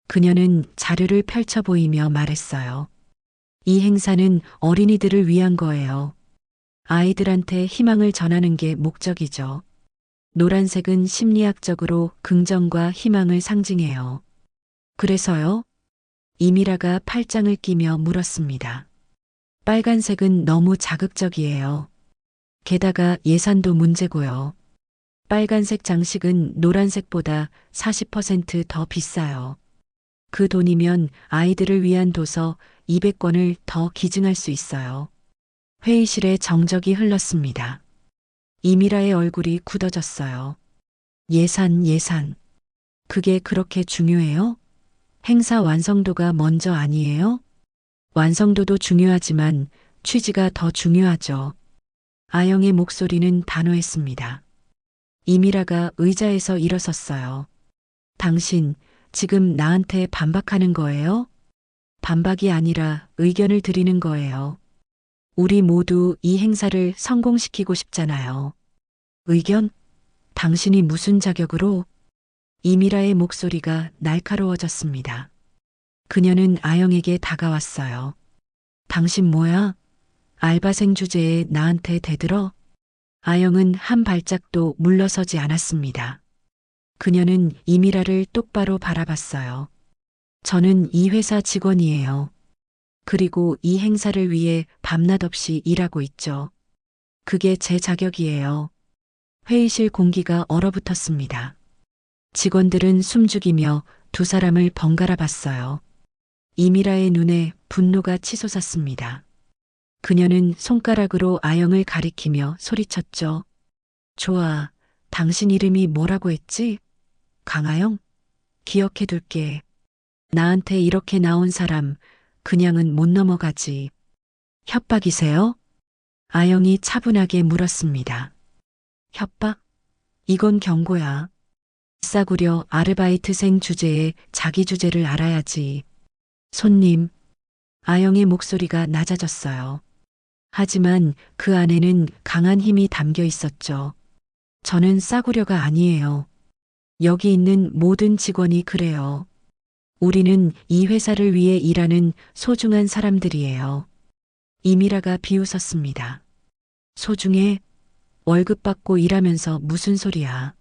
Speaker 2: 그녀는 자료를 펼쳐 보이며 말했어요. 이 행사는 어린이들을 위한 거예요. 아이들한테 희망을 전하는 게 목적이죠. 노란색은 심리학적으로 긍정과 희망을 상징해요. 그래서요? 이미라가 팔짱을 끼며 물었습니다. 빨간색은 너무 자극적이에요. 게다가 예산도 문제고요. 빨간색 장식은 노란색보다 40% 더 비싸요. 그 돈이면 아이들을 위한 도서 200권을 더 기증할 수 있어요. 회의실에 정적이 흘렀습니다. 이미라의 얼굴이 굳어졌어요. 예산. 그게 그렇게 중요해요? 행사 완성도가 먼저 아니에요? 완성도도 중요하지만 취지가 더 중요하죠. 아영의 목소리는 단호했습니다. 이미라가 의자에서 일어섰어요. 당신, 지금 나한테 반박하는 거예요? 반박이 아니라 의견을 드리는 거예요. 우리 모두 이 행사를 성공시키고 싶잖아요. 의견? 당신이 무슨 자격으로? 이미라의 목소리가 날카로워졌습니다. 그녀는 아영에게 다가왔어요. 당신 뭐야? 알바생 주제에 나한테 대들어? 아영은 한 발짝도 물러서지 않았습니다. 그녀는 이미라를 똑바로 바라봤어요. 저는 이 회사 직원이에요. 그리고 이 행사를 위해 밤낮 없이 일하고 있죠. 그게 제 자격이에요. 회의실 공기가 얼어붙었습니다. 직원들은 숨죽이며 두 사람을 번갈아 봤어요. 이미라의 눈에 분노가 치솟았습니다. 그녀는 손가락으로 아영을 가리키며 소리쳤죠. 좋아. 당신 이름이 뭐라고 했지? 강아영? 기억해 둘게. 나한테 이렇게 나온 사람 그냥은 못 넘어가지. 협박이세요? 아영이 차분하게 물었습니다. 협박? 이건 경고야. 싸구려 아르바이트생 주제에 자기 주제를 알아야지. 손님. 아영의 목소리가 낮아졌어요. 하지만 그 안에는 강한 힘이 담겨 있었죠. 저는 싸구려가 아니에요. 여기 있는 모든 직원이 그래요. 우리는 이 회사를 위해 일하는 소중한 사람들이에요. 이미라가 비웃었습니다. 소중해? 월급 받고 일하면서 무슨 소리야.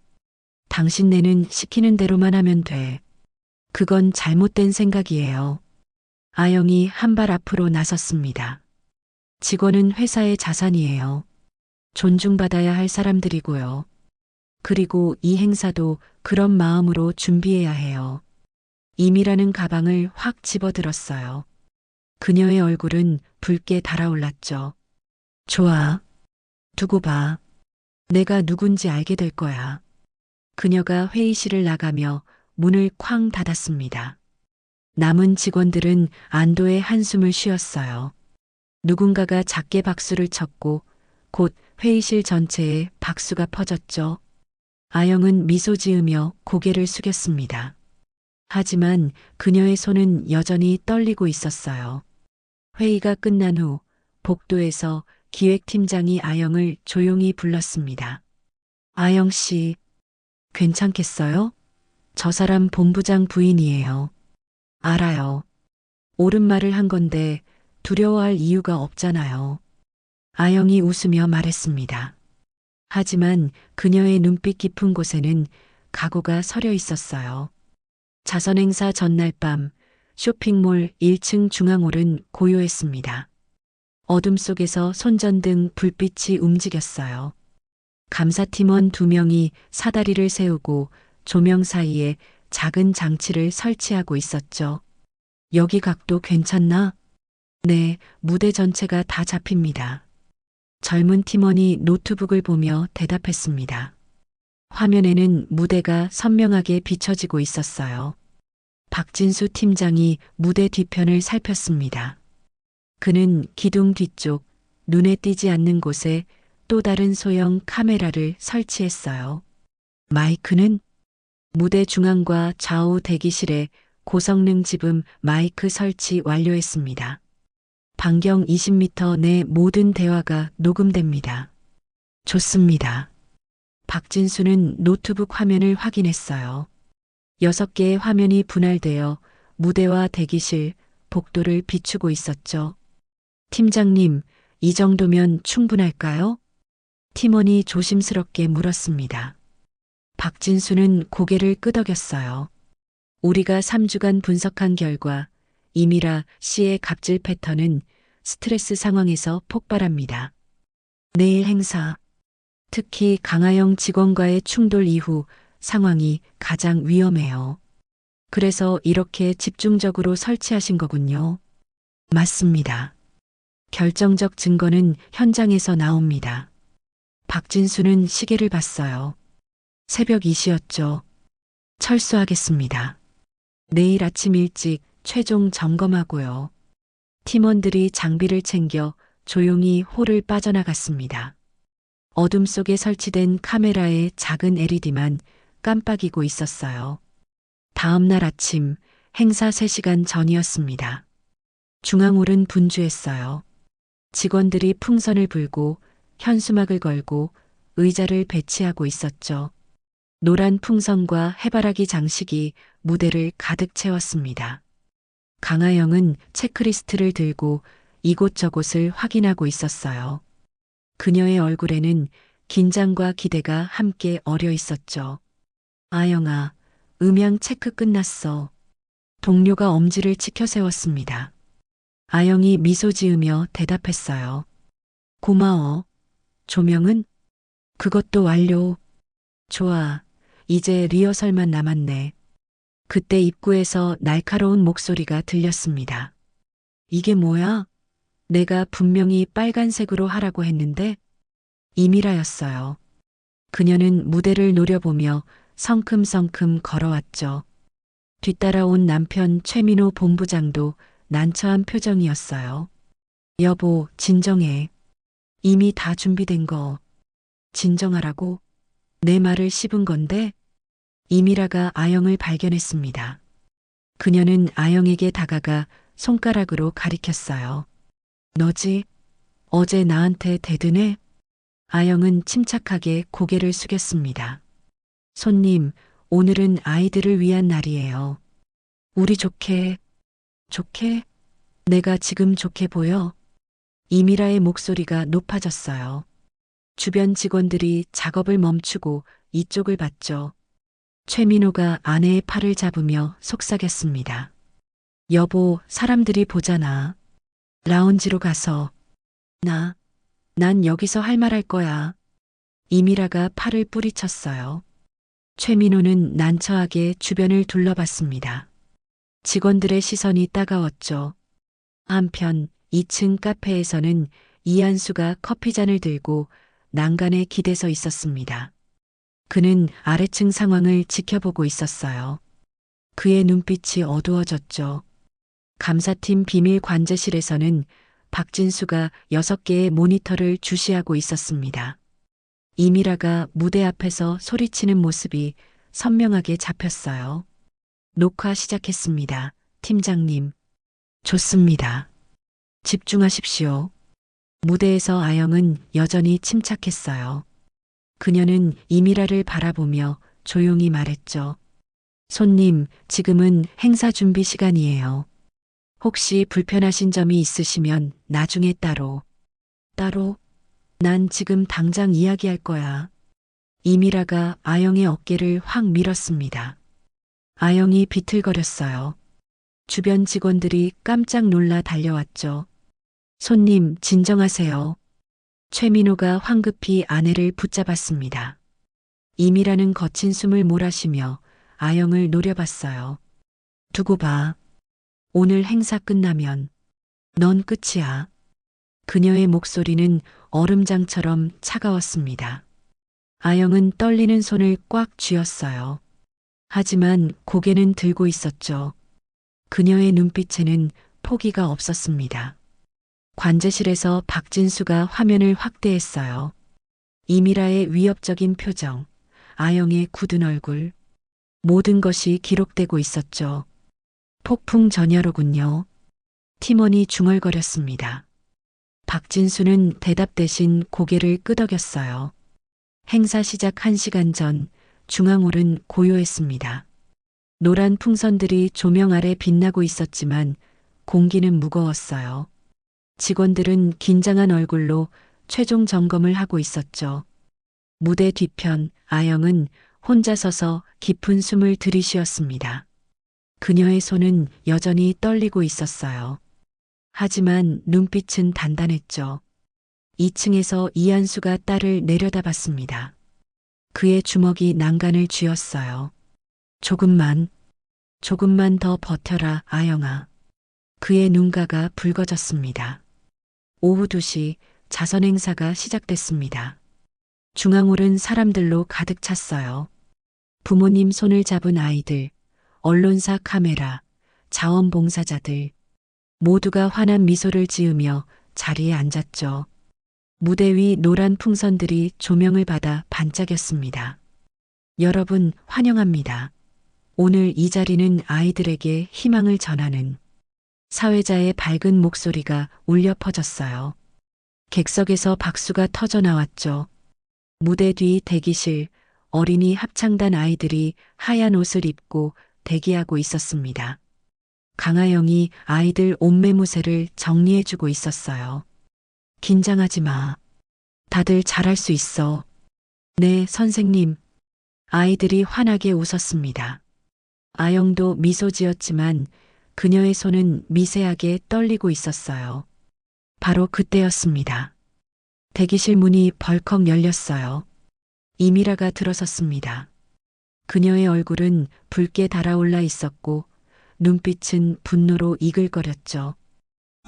Speaker 2: 당신네는 시키는 대로만 하면 돼. 그건 잘못된 생각이에요. 아영이 한 발 앞으로 나섰습니다. 직원은 회사의 자산이에요. 존중받아야 할 사람들이고요. 그리고 이 행사도 그런 마음으로 준비해야 해요. 이미라는 가방을 확 집어들었어요. 그녀의 얼굴은 붉게 달아올랐죠. 좋아. 두고 봐. 내가 누군지 알게 될 거야. 그녀가 회의실을 나가며 문을 쾅 닫았습니다. 남은 직원들은 안도의 한숨을 쉬었어요. 누군가가 작게 박수를 쳤고 곧 회의실 전체에 박수가 퍼졌죠. 아영은 미소 지으며 고개를 숙였습니다. 하지만 그녀의 손은 여전히 떨리고 있었어요. 회의가 끝난 후 복도에서 기획팀장이 아영을 조용히 불렀습니다. 아영 씨, 괜찮겠어요? 저 사람 본부장 부인이에요. 알아요. 옳은 말을 한 건데 두려워할 이유가 없잖아요. 아영이 웃으며 말했습니다. 하지만 그녀의 눈빛 깊은 곳에는 각오가 서려 있었어요. 자선행사 전날 밤 쇼핑몰 1층 중앙홀은 고요했습니다. 어둠 속에서 손전등 불빛이 움직였어요. 감사팀원 2명이 사다리를 세우고 조명 사이에 작은 장치를 설치하고 있었죠. 여기 각도 괜찮나? 네, 무대 전체가 다 잡힙니다. 젊은 팀원이 노트북을 보며 대답했습니다. 화면에는 무대가 선명하게 비춰지고 있었어요. 박진수 팀장이 무대 뒤편을 살폈습니다. 그는 기둥 뒤쪽, 눈에 띄지 않는 곳에 또 다른 소형 카메라를 설치했어요. 마이크는 무대 중앙과 좌우 대기실에 고성능 지분 마이크 설치 완료했습니다. 반경 20m 내 모든 대화가 녹음됩니다. 좋습니다. 박진수는 노트북 화면을 확인했어요. 6개의 화면이 분할되어 무대와 대기실, 복도를 비추고 있었죠. 팀장님, 이 정도면 충분할까요? 팀원이 조심스럽게 물었습니다. 박진수는 고개를 끄덕였어요. 우리가 3주간 분석한 결과 이미라 씨의 갑질 패턴은 스트레스 상황에서 폭발합니다. 내일 행사, 특히 강하영 직원과의 충돌 이후 상황이 가장 위험해요. 그래서 이렇게 집중적으로 설치하신 거군요. 맞습니다. 결정적 증거는 현장에서 나옵니다. 박진수는 시계를 봤어요. 새벽 2시였죠. 철수하겠습니다. 내일 아침 일찍 최종 점검하고요. 팀원들이 장비를 챙겨 조용히 홀을 빠져나갔습니다. 어둠 속에 설치된 카메라의 작은 LED만 깜빡이고 있었어요. 다음 날 아침 행사 3시간 전이었습니다. 중앙홀은 분주했어요. 직원들이 풍선을 불고 현수막을 걸고 의자를 배치하고 있었죠. 노란 풍선과 해바라기 장식이 무대를 가득 채웠습니다. 강하영은 체크리스트를 들고 이곳저곳을 확인하고 있었어요. 그녀의 얼굴에는 긴장과 기대가 함께 어려 있었죠. 아영아, 음향 체크 끝났어. 동료가 엄지를 치켜 세웠습니다. 아영이 미소 지으며 대답했어요. 고마워. 조명은? 그것도 완료. 좋아. 이제 리허설만 남았네. 그때 입구에서 날카로운 목소리가 들렸습니다. 이게 뭐야? 내가 분명히 빨간색으로 하라고 했는데? 이미라였어요. 그녀는 무대를 노려보며 성큼성큼 걸어왔죠. 뒤따라온 남편 최민호 본부장도 난처한 표정이었어요. 여보, 진정해. 이미 다 준비된 거. 진정하라고? 내 말을 씹은 건데? 이미라가 아영을 발견했습니다. 그녀는 아영에게 다가가 손가락으로 가리켰어요. 너지? 어제 나한테 대드네? 아영은 침착하게 고개를 숙였습니다. 손님, 오늘은 아이들을 위한 날이에요. 우리 좋게, 좋게? 내가 지금 좋게 보여? 이미라의 목소리가 높아졌어요. 주변 직원들이 작업을 멈추고 이쪽을 봤죠. 최민호가 아내의 팔을 잡으며 속삭였습니다. 여보, 사람들이 보잖아. 라운지로 가서. 난 여기서 할 말 할 거야. 이미라가 팔을 뿌리쳤어요. 최민호는 난처하게 주변을 둘러봤습니다. 직원들의 시선이 따가웠죠. 한편 2층 카페에서는 이한수가 커피잔을 들고 난간에 기대서 있었습니다. 그는 아래층 상황을 지켜보고 있었어요. 그의 눈빛이 어두워졌죠. 감사팀 비밀 관제실에서는 박진수가 6개의 모니터를 주시하고 있었습니다. 이미라가 무대 앞에서 소리치는 모습이 선명하게 잡혔어요. 녹화 시작했습니다. 팀장님. 좋습니다. 집중하십시오. 무대에서 아영은 여전히 침착했어요. 그녀는 이미라를 바라보며 조용히 말했죠. 손님, 지금은 행사 준비 시간이에요. 혹시 불편하신 점이 있으시면 나중에 따로. 따로? 난 지금 당장 이야기할 거야. 이미라가 아영의 어깨를 확 밀었습니다. 아영이 비틀거렸어요. 주변 직원들이 깜짝 놀라 달려왔죠. 손님, 진정하세요. 최민호가 황급히 아내를 붙잡았습니다. 이미라는 거친 숨을 몰아쉬며 아영을 노려봤어요. 두고 봐. 오늘 행사 끝나면 넌 끝이야. 그녀의 목소리는 얼음장처럼 차가웠습니다. 아영은 떨리는 손을 꽉 쥐었어요. 하지만 고개는 들고 있었죠. 그녀의 눈빛에는 포기가 없었습니다. 관제실에서 박진수가 화면을 확대했어요. 이미라의 위협적인 표정, 아영의 굳은 얼굴, 모든 것이 기록되고 있었죠. 폭풍 전야로군요. 팀원이 중얼거렸습니다. 박진수는 대답 대신 고개를 끄덕였어요. 행사 시작 1시간 전 중앙홀은 고요했습니다. 노란 풍선들이 조명 아래 빛나고 있었지만 공기는 무거웠어요. 직원들은 긴장한 얼굴로 최종 점검을 하고 있었죠. 무대 뒤편 아영은 혼자 서서 깊은 숨을 들이쉬었습니다. 그녀의 손은 여전히 떨리고 있었어요. 하지만 눈빛은 단단했죠. 2층에서 이한수가 딸을 내려다봤습니다. 그의 주먹이 난간을 쥐었어요. 조금만 더 버텨라, 아영아. 그의 눈가가 붉어졌습니다. 오후 2시 자선 행사가 시작됐습니다. 중앙홀은 사람들로 가득 찼어요. 부모님 손을 잡은 아이들, 언론사 카메라, 자원봉사자들, 모두가 환한 미소를 지으며 자리에 앉았죠. 무대 위 노란 풍선들이 조명을 받아 반짝였습니다. 여러분, 환영합니다. 오늘 이 자리는 아이들에게 희망을 전하는 사회자의 밝은 목소리가 울려 퍼졌어요. 객석에서 박수가 터져 나왔죠. 무대 뒤 대기실, 어린이 합창단 아이들이 하얀 옷을 입고 대기하고 있었습니다. 강아영이 아이들 옷매무새를 정리해주고 있었어요. 긴장하지 마. 다들 잘할 수 있어. 네, 선생님. 아이들이 환하게 웃었습니다. 아영도 미소 지었지만 그녀의 손은 미세하게 떨리고 있었어요. 바로 그때였습니다. 대기실 문이 벌컥 열렸어요. 이미라가 들어섰습니다. 그녀의 얼굴은 붉게 달아올라 있었고 눈빛은 분노로 이글거렸죠.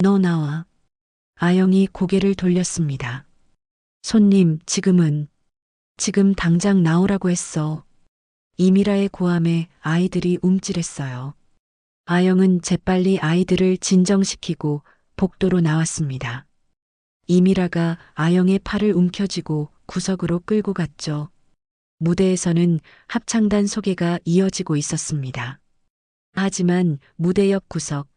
Speaker 2: 너 나와. 아영이 고개를 돌렸습니다. 손님, 지금 당장 나오라고 했어. 이미라의 고함에 아이들이 움찔했어요. 아영은 재빨리 아이들을 진정시키고 복도로 나왔습니다. 이미라가 아영의 팔을 움켜쥐고 구석으로 끌고 갔죠. 무대에서는 합창단 소개가 이어지고 있었습니다. 하지만 무대 옆 구석,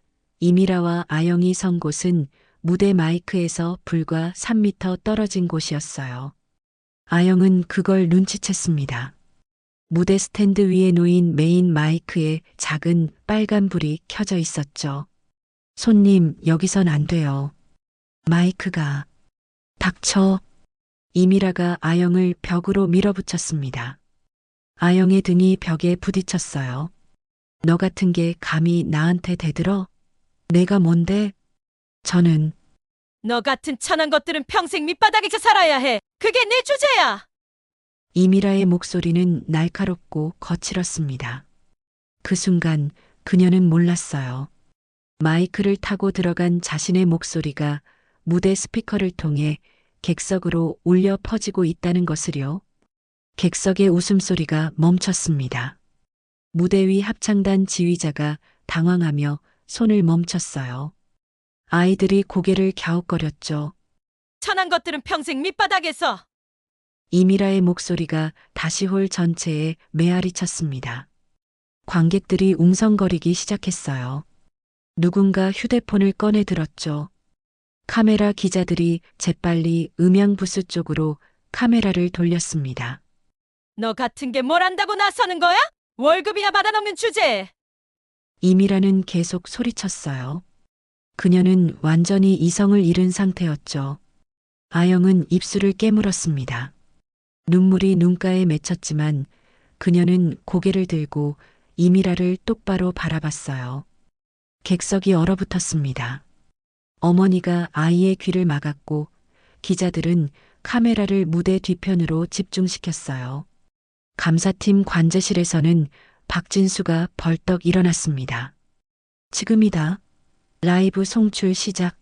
Speaker 2: 이미라와 아영이 선 곳은 무대 마이크에서 불과 3미터 떨어진 곳이었어요. 아영은 그걸 눈치챘습니다. 무대 스탠드 위에 놓인 메인 마이크에 작은 빨간 불이 켜져 있었죠. 손님, 여기선 안 돼요. 마이크가. 닥쳐. 이미라가 아영을 벽으로 밀어붙였습니다. 아영의 등이 벽에 부딪혔어요. 너 같은 게 감히 나한테 대들어? 내가 뭔데? 저는
Speaker 1: 너 같은 천한 것들은 평생 밑바닥에서 살아야 해. 그게 내 주제야.
Speaker 2: 이미라의 목소리는 날카롭고 거칠었습니다. 그 순간 그녀는 몰랐어요. 마이크를 타고 들어간 자신의 목소리가 무대 스피커를 통해 객석으로 울려 퍼지고 있다는 것을요. 객석의 웃음소리가 멈췄습니다. 무대 위 합창단 지휘자가 당황하며 손을 멈췄어요. 아이들이 고개를 갸웃거렸죠.
Speaker 1: 천한 것들은 평생 밑바닥에서.
Speaker 2: 이미라의 목소리가 다시 홀 전체에 메아리 쳤습니다. 관객들이 웅성거리기 시작했어요. 누군가 휴대폰을 꺼내 들었죠. 카메라 기자들이 재빨리 음향부스 쪽으로 카메라를 돌렸습니다.
Speaker 1: 너 같은 게 뭘 안다고 나서는 거야? 월급이나 받아넘는 주제에.
Speaker 2: 이미라는 계속 소리쳤어요. 그녀는 완전히 이성을 잃은 상태였죠. 아영은 입술을 깨물었습니다. 눈물이 눈가에 맺혔지만 그녀는 고개를 들고 이미라를 똑바로 바라봤어요. 객석이 얼어붙었습니다. 어머니가 아이의 귀를 막았고 기자들은 카메라를 무대 뒤편으로 집중시켰어요. 감사팀 관제실에서는 박진수가 벌떡 일어났습니다. 지금이다. 라이브 송출 시작.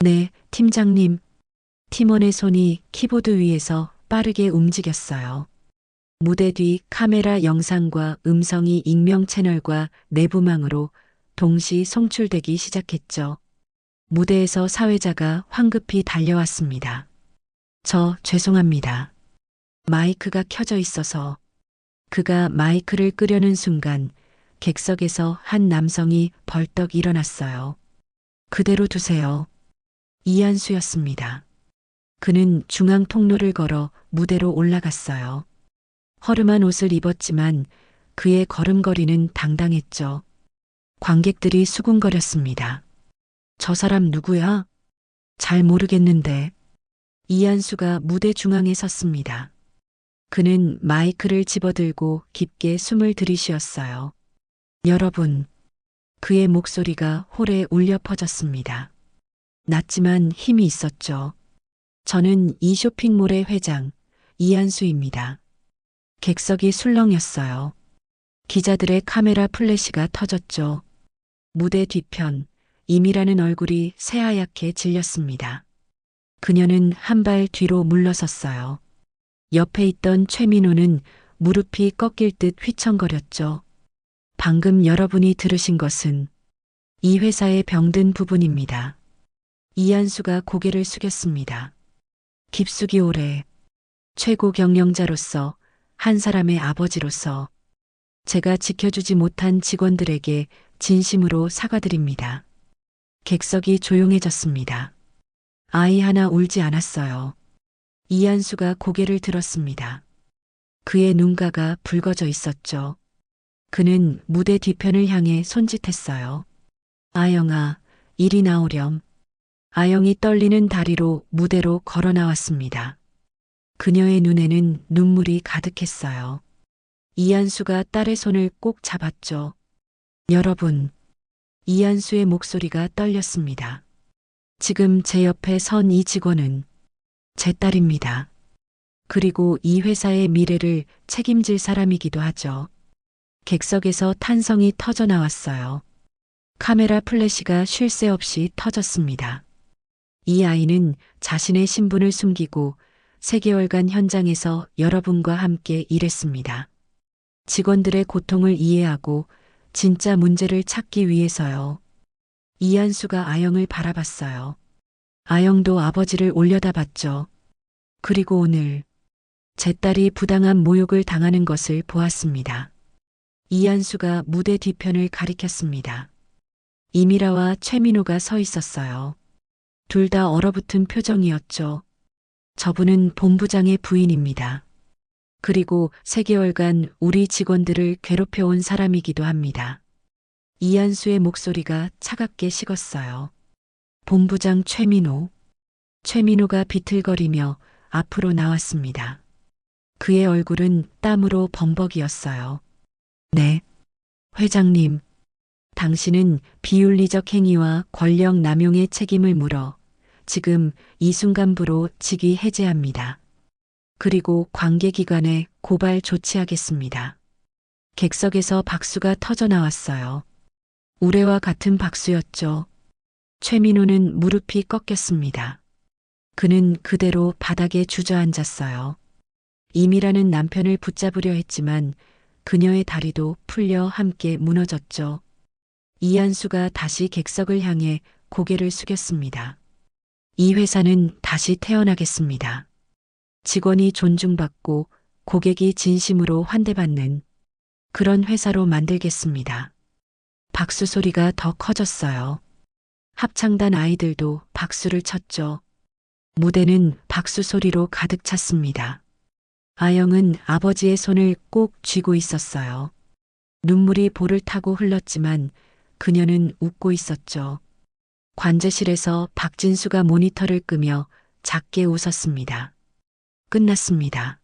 Speaker 2: 네, 팀장님. 팀원의 손이 키보드 위에서 빠르게 움직였어요. 무대 뒤 카메라 영상과 음성이 익명 채널과 내부망으로 동시 송출되기 시작했죠. 무대에서 사회자가 황급히 달려왔습니다. 죄송합니다. 마이크가 켜져 있어서. 그가 마이크를 끄려는 순간 객석에서 한 남성이 벌떡 일어났어요. 그대로 두세요. 이한수였습니다. 그는 중앙 통로를 걸어 무대로 올라갔어요. 허름한 옷을 입었지만 그의 걸음걸이는 당당했죠. 관객들이 수군거렸습니다. 저 사람 누구야? 잘 모르겠는데. 이한수가 무대 중앙에 섰습니다. 그는 마이크를 집어들고 깊게 숨을 들이쉬었어요. 여러분, 그의 목소리가 홀에 울려 퍼졌습니다. 낮지만 힘이 있었죠. 저는 이 쇼핑몰의 회장, 이한수입니다. 객석이 술렁였어요. 기자들의 카메라 플래시가 터졌죠. 무대 뒤편, 임이라는 얼굴이 새하얗게 질렸습니다. 그녀는 한 발 뒤로 물러섰어요. 옆에 있던 최민호는 무릎이 꺾일 듯 휘청거렸죠. 방금 여러분이 들으신 것은 이 회사의 병든 부분입니다. 이한수가 고개를 숙였습니다. 깊숙이 오래 최고 경영자로서 한 사람의 아버지로서 제가 지켜주지 못한 직원들에게 진심으로 사과드립니다. 객석이 조용해졌습니다. 아이 하나 울지 않았어요. 이한수가 고개를 들었습니다. 그의 눈가가 붉어져 있었죠. 그는 무대 뒤편을 향해 손짓했어요. 아영아, 이리 나오렴. 아영이 떨리는 다리로 무대로 걸어 나왔습니다. 그녀의 눈에는 눈물이 가득했어요. 이한수가 딸의 손을 꼭 잡았죠. 여러분, 이한수의 목소리가 떨렸습니다. 지금 제 옆에 선 이 직원은 제 딸입니다. 그리고 이 회사의 미래를 책임질 사람이기도 하죠. 객석에서 탄성이 터져 나왔어요. 카메라 플래시가 쉴 새 없이 터졌습니다. 이 아이는 자신의 신분을 숨기고 3개월간 현장에서 여러분과 함께 일했습니다. 직원들의 고통을 이해하고 진짜 문제를 찾기 위해서요. 이한수가 아영을 바라봤어요. 아영도 아버지를 올려다봤죠. 그리고 오늘 제 딸이 부당한 모욕을 당하는 것을 보았습니다. 이한수가 무대 뒤편을 가리켰습니다. 이미라와 최민호가 서 있었어요. 둘 다 얼어붙은 표정이었죠. 저분은 본부장의 부인입니다. 그리고 3개월간 우리 직원들을 괴롭혀온 사람이기도 합니다. 이한수의 목소리가 차갑게 식었어요. 본부장 최민호. 최민호가 비틀거리며 앞으로 나왔습니다. 그의 얼굴은 땀으로 범벅이었어요. 네, 회장님. 당신은 비윤리적 행위와 권력 남용의 책임을 물어 지금 이 순간부로 직위 해제합니다. 그리고 관계기관에 고발 조치하겠습니다. 객석에서 박수가 터져 나왔어요. 우레와 같은 박수였죠. 최민호는 무릎이 꺾였습니다. 그는 그대로 바닥에 주저앉았어요. 이미라는 남편을 붙잡으려 했지만 그녀의 다리도 풀려 함께 무너졌죠. 이한수가 다시 객석을 향해 고개를 숙였습니다. 이 회사는 다시 태어나겠습니다. 직원이 존중받고 고객이 진심으로 환대받는 그런 회사로 만들겠습니다. 박수 소리가 더 커졌어요. 합창단 아이들도 박수를 쳤죠. 무대는 박수 소리로 가득 찼습니다. 아영은 아버지의 손을 꼭 쥐고 있었어요. 눈물이 볼을 타고 흘렀지만 그녀는 웃고 있었죠. 관제실에서 박진수가 모니터를 끄며 작게 웃었습니다. 끝났습니다.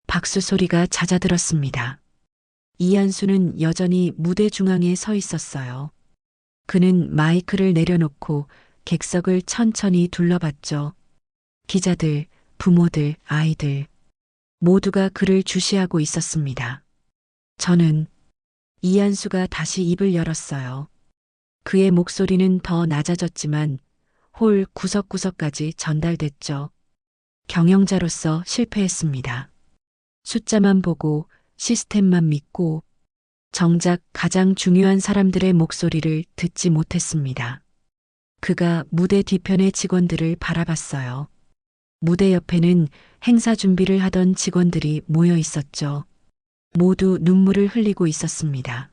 Speaker 2: 박수 소리가 잦아들었습니다. 이한수는 여전히 무대 중앙에 서 있었어요. 그는 마이크를 내려놓고 객석을 천천히 둘러봤죠. 기자들, 부모들, 아이들 모두가 그를 주시하고 있었습니다. 저는 이한수가 다시 입을 열었어요. 그의 목소리는 더 낮아졌지만 홀 구석구석까지 전달됐죠. 경영자로서 실패했습니다. 숫자만 보고 시스템만 믿고 정작 가장 중요한 사람들의 목소리를 듣지 못했습니다. 그가 무대 뒤편의 직원들을 바라봤어요. 무대 옆에는 행사 준비를 하던 직원들이 모여 있었죠. 모두 눈물을 흘리고 있었습니다.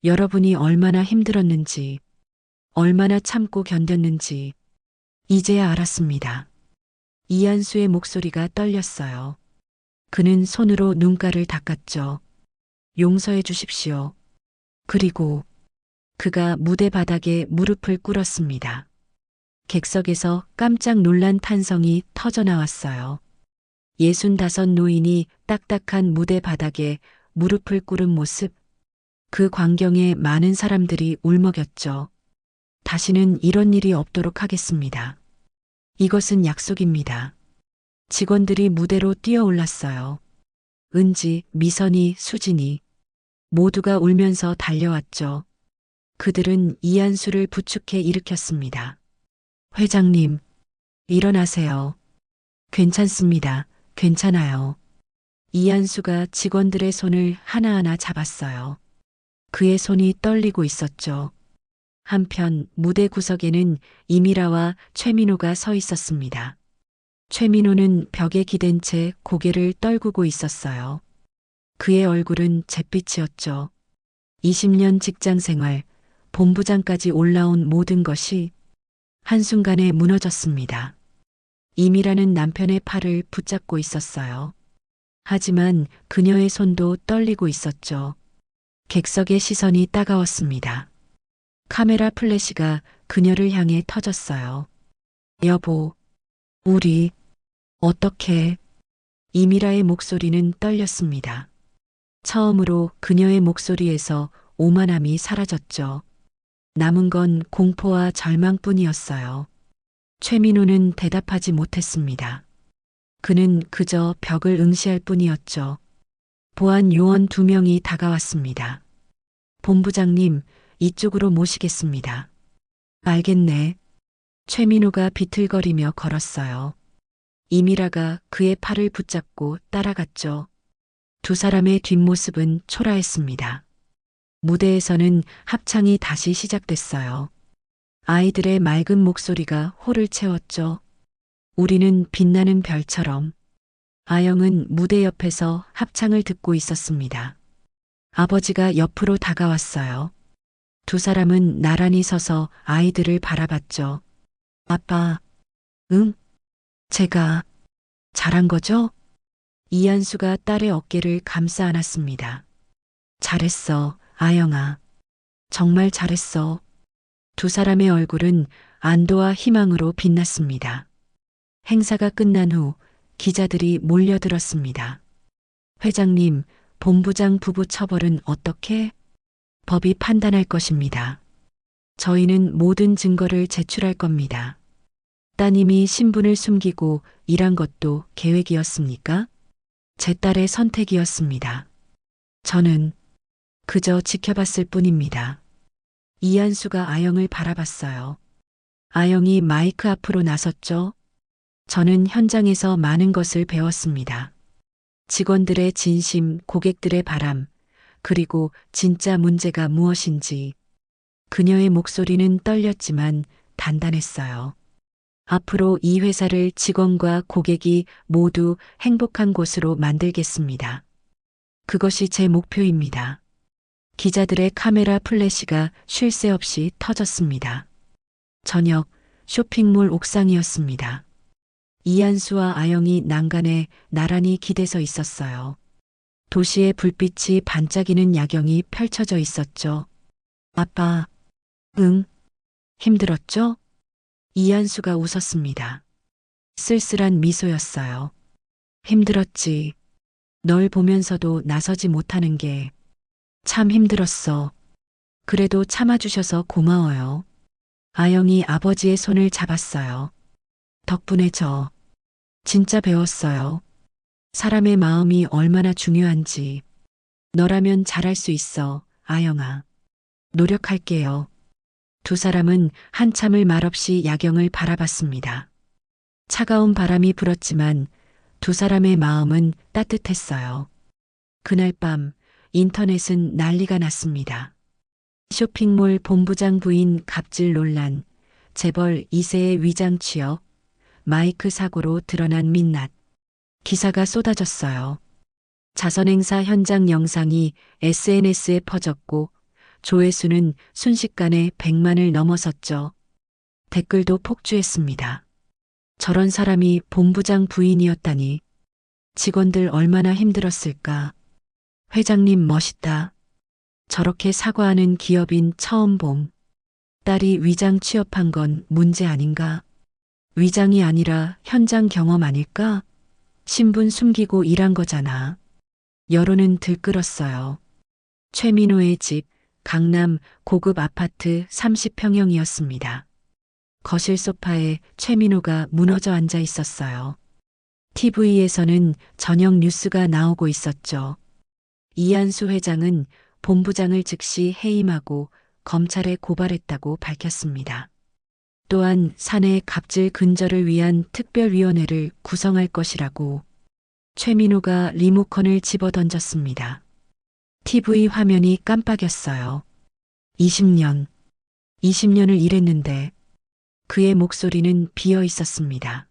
Speaker 2: 여러분이 얼마나 힘들었는지, 얼마나 참고 견뎠는지 이제야 알았습니다. 이한수의 목소리가 떨렸어요. 그는 손으로 눈가를 닦았죠. 용서해 주십시오. 그리고 그가 무대 바닥에 무릎을 꿇었습니다. 객석에서 깜짝 놀란 탄성이 터져 나왔어요. 65 노인이 딱딱한 무대 바닥에 무릎을 꿇은 모습, 그 광경에 많은 사람들이 울먹였죠. 다시는 이런 일이 없도록 하겠습니다. 이것은 약속입니다. 직원들이 무대로 뛰어올랐어요. 은지, 미선이, 수진이 모두가 울면서 달려왔죠. 그들은 이한수를 부축해 일으켰습니다. 회장님, 일어나세요. 괜찮습니다. 괜찮아요. 이한수가 직원들의 손을 하나하나 잡았어요. 그의 손이 떨리고 있었죠. 한편 무대 구석에는 이미라와 최민호가 서 있었습니다. 최민호는 벽에 기댄 채 고개를 떨구고 있었어요. 그의 얼굴은 잿빛이었죠. 20년 직장 생활, 본부장까지 올라온 모든 것이 한순간에 무너졌습니다. 이미라는 남편의 팔을 붙잡고 있었어요. 하지만 그녀의 손도 떨리고 있었죠. 객석의 시선이 따가웠습니다. 카메라 플래시가 그녀를 향해 터졌어요. 여보, 우리, 어떻게? 이미라의 목소리는 떨렸습니다. 처음으로 그녀의 목소리에서 오만함이 사라졌죠. 남은 건 공포와 절망뿐이었어요. 최민호는 대답하지 못했습니다. 그는 그저 벽을 응시할 뿐이었죠. 보안 요원 2명이 다가왔습니다. 본부장님, 이쪽으로 모시겠습니다. 알겠네. 최민호가 비틀거리며 걸었어요. 이미라가 그의 팔을 붙잡고 따라갔죠. 두 사람의 뒷모습은 초라했습니다. 무대에서는 합창이 다시 시작됐어요. 아이들의 맑은 목소리가 홀을 채웠죠. 우리는 빛나는 별처럼. 아영은 무대 옆에서 합창을 듣고 있었습니다. 아버지가 옆으로 다가왔어요. 두 사람은 나란히 서서 아이들을 바라봤죠. 아빠, 응? 제가 잘한 거죠? 이한수가 딸의 어깨를 감싸 안았습니다. 잘했어, 아영아. 정말 잘했어. 두 사람의 얼굴은 안도와 희망으로 빛났습니다. 행사가 끝난 후 기자들이 몰려들었습니다. 회장님, 본부장 부부 처벌은 어떻게? 법이 판단할 것입니다. 저희는 모든 증거를 제출할 겁니다. 따님이 신분을 숨기고 일한 것도 계획이었습니까? 제 딸의 선택이었습니다. 저는 그저 지켜봤을 뿐입니다. 이한수가 아영을 바라봤어요. 아영이 마이크 앞으로 나섰죠. 저는 현장에서 많은 것을 배웠습니다. 직원들의 진심, 고객들의 바람, 그리고 진짜 문제가 무엇인지. 그녀의 목소리는 떨렸지만 단단했어요. 앞으로 이 회사를 직원과 고객이 모두 행복한 곳으로 만들겠습니다. 그것이 제 목표입니다. 기자들의 카메라 플래시가 쉴 새 없이 터졌습니다. 저녁 쇼핑몰 옥상이었습니다. 이한수와 아영이 난간에 나란히 기대서 있었어요. 도시의 불빛이 반짝이는 야경이 펼쳐져 있었죠. 아빠, 응, 힘들었죠? 이한수가 웃었습니다. 쓸쓸한 미소였어요. 힘들었지. 널 보면서도 나서지 못하는 게 참 힘들었어. 그래도 참아주셔서 고마워요. 아영이 아버지의 손을 잡았어요. 덕분에 저 진짜 배웠어요. 사람의 마음이 얼마나 중요한지. 너라면 잘할 수 있어, 아영아. 노력할게요. 두 사람은 한참을 말없이 야경을 바라봤습니다. 차가운 바람이 불었지만 두 사람의 마음은 따뜻했어요. 그날 밤 인터넷은 난리가 났습니다. 쇼핑몰 본부장 부인 갑질 논란, 재벌 2세의 위장 취업, 마이크 사고로 드러난 민낯. 기사가 쏟아졌어요. 자선행사 현장 영상이 SNS에 퍼졌고 조회수는 순식간에 100만을 넘어섰죠. 댓글도 폭주했습니다. 저런 사람이 본부장 부인이었다니. 직원들 얼마나 힘들었을까. 회장님 멋있다. 저렇게 사과하는 기업인 처음 봄. 딸이 위장 취업한 건 문제 아닌가? 위장이 아니라 현장 경험 아닐까? 신분 숨기고 일한 거잖아. 여론은 들끓었어요. 최민호의 집, 강남 고급 아파트 30평형이었습니다. 거실 소파에 최민호가 무너져 앉아 있었어요. TV에서는 저녁 뉴스가 나오고 있었죠. 이한수 회장은 본부장을 즉시 해임하고 검찰에 고발했다고 밝혔습니다. 또한 사내 갑질 근절을 위한 특별위원회를 구성할 것이라고. 최민호가 리모컨을 집어던졌습니다. TV 화면이 깜빡였어요. 20년을 일했는데 그의 목소리는 비어 있었습니다.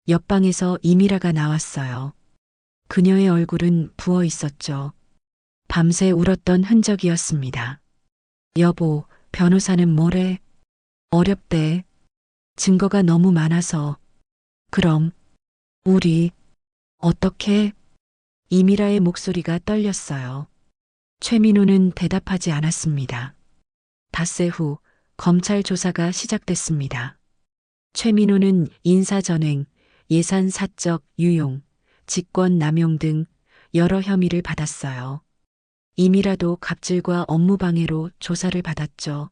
Speaker 2: 옆방에서 이미라가 나왔어요. 그녀의 얼굴은 부어 있었죠. 밤새 울었던 흔적이었습니다. 여보, 변호사는 뭐래? 어렵대. 증거가 너무 많아서. 그럼 우리 어떻게? 이미라의 목소리가 떨렸어요. 최민호는 대답하지 않았습니다. 닷새 후 검찰 조사가 시작됐습니다. 최민호는 인사전횡, 예산 사적 유용, 직권 남용 등 여러 혐의를 받았어요. 임이라도 갑질과 업무방해로 조사를 받았죠.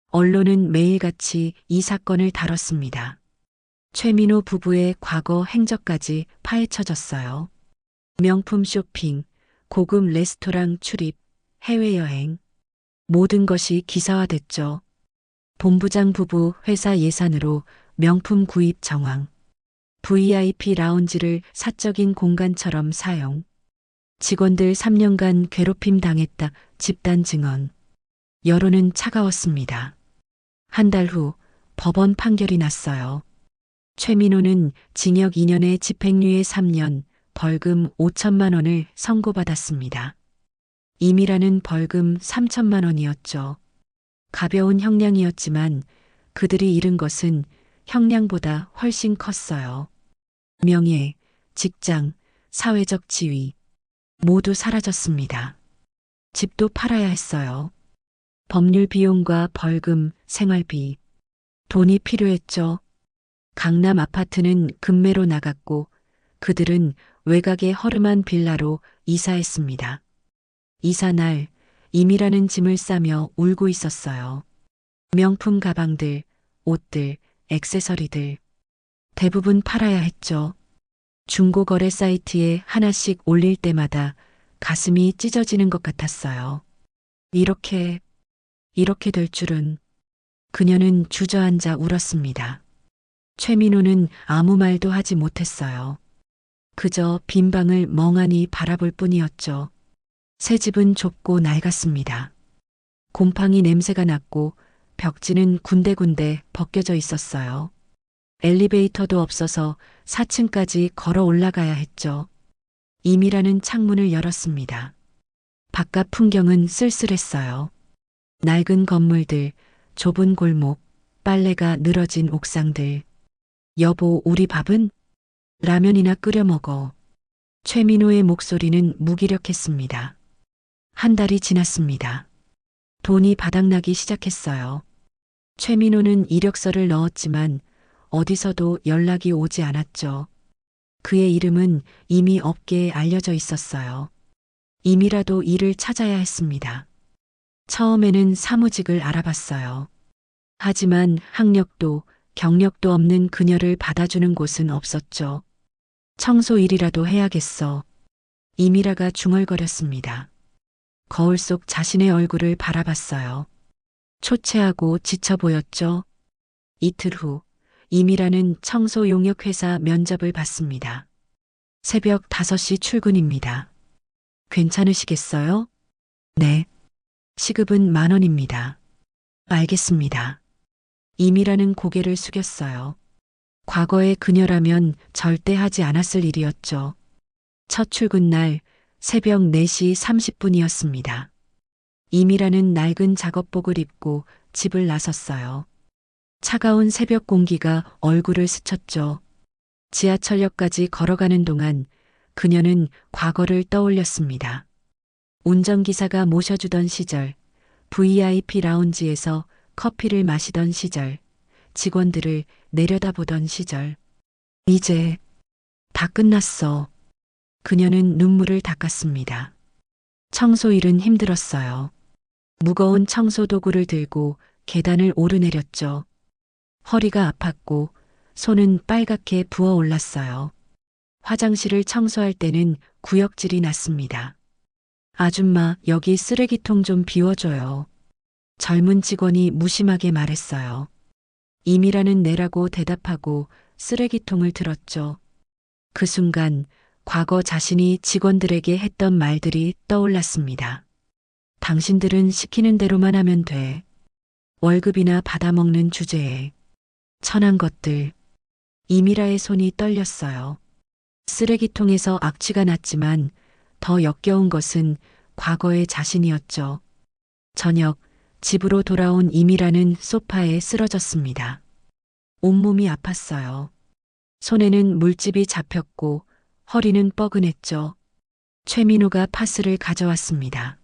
Speaker 2: 언론은 매일같이 이 사건을 다뤘습니다. 최민호 부부의 과거 행적까지 파헤쳐졌어요. 명품 쇼핑, 고급 레스토랑 출입, 해외여행. 모든 것이 기사화됐죠. 본부장 부부 회사 예산으로 명품 구입 정황. VIP 라운지를 사적인 공간처럼 사용. 직원들 3년간 괴롭힘 당했다 집단 증언. 여론은 차가웠습니다. 한 달 후 법원 판결이 났어요. 최민호는 징역 2년에 집행유예 3년, 벌금 5천만 원을 선고받았습니다. 임이라는 벌금 3천만 원이었죠. 가벼운 형량이었지만 그들이 잃은 것은 형량보다 훨씬 컸어요. 명예, 직장, 사회적 지위 모두 사라졌습니다. 집도 팔아야 했어요. 법률 비용과 벌금, 생활비. 돈이 필요했죠. 강남 아파트는 금매로 나갔고 그들은 외곽의 허름한 빌라로 이사했습니다. 이사 날 임이라는 짐을 싸며 울고 있었어요. 명품 가방들, 옷들, 액세서리들. 대부분 팔아야 했죠. 중고거래 사이트에 하나씩 올릴 때마다 가슴이 찢어지는 것 같았어요. 이렇게 될 줄은. 그녀는 주저앉아 울었습니다. 최민호는 아무 말도 하지 못했어요. 그저 빈 방을 멍하니 바라볼 뿐이었죠. 새 집은 좁고 낡았습니다. 곰팡이 냄새가 났고 벽지는 군데군데 벗겨져 있었어요. 엘리베이터도 없어서 4층까지 걸어 올라가야 했죠. 임이라는 창문을 열었습니다. 바깥 풍경은 쓸쓸했어요. 낡은 건물들, 좁은 골목, 빨래가 늘어진 옥상들. 여보, 우리 밥은? 라면이나 끓여 먹어. 최민호의 목소리는 무기력했습니다. 한 달이 지났습니다. 돈이 바닥나기 시작했어요. 최민호는 이력서를 넣었지만 어디서도 연락이 오지 않았죠. 그의 이름은 이미 업계에 알려져 있었어요. 임이라도 일을 찾아야 했습니다. 처음에는 사무직을 알아봤어요. 하지만 학력도 경력도 없는 그녀를 받아주는 곳은 없었죠. 청소 일이라도 해야겠어. 임이라가 중얼거렸습니다. 거울 속 자신의 얼굴을 바라봤어요. 초췌하고 지쳐 보였죠. 이틀 후 임이라는 청소 용역 회사 면접을 받습니다. 새벽 5시 출근입니다. 괜찮으시겠어요? 네. 시급은 10,000원입니다. 알겠습니다. 임이라는 고개를 숙였어요. 과거의 그녀라면 절대 하지 않았을 일이었죠. 첫 출근 날 새벽 4시 30분이었습니다. 임이라는 낡은 작업복을 입고 집을 나섰어요. 차가운 새벽 공기가 얼굴을 스쳤죠. 지하철역까지 걸어가는 동안 그녀는 과거를 떠올렸습니다. 운전기사가 모셔주던 시절, VIP 라운지에서 커피를 마시던 시절, 직원들을 내려다보던 시절. 이제 다 끝났어. 그녀는 눈물을 닦았습니다. 청소일은 힘들었어요. 무거운 청소 도구를 들고 계단을 오르내렸죠. 허리가 아팠고 손은 빨갛게 부어올랐어요. 화장실을 청소할 때는 구역질이 났습니다. 아줌마, 여기 쓰레기통 좀 비워줘요. 젊은 직원이 무심하게 말했어요. 임이라는 내라고 대답하고 쓰레기통을 들었죠. 그 순간 과거 자신이 직원들에게 했던 말들이 떠올랐습니다. 당신들은 시키는 대로만 하면 돼. 월급이나 받아먹는 주제에. 천한 것들. 임이라의 손이 떨렸어요. 쓰레기통에서 악취가 났지만 더 역겨운 것은 과거의 자신이었죠. 저녁 집으로 돌아온 임이라는 소파에 쓰러졌습니다. 온몸이 아팠어요. 손에는 물집이 잡혔고 허리는 뻐근했죠. 최민호가 파스를 가져왔습니다.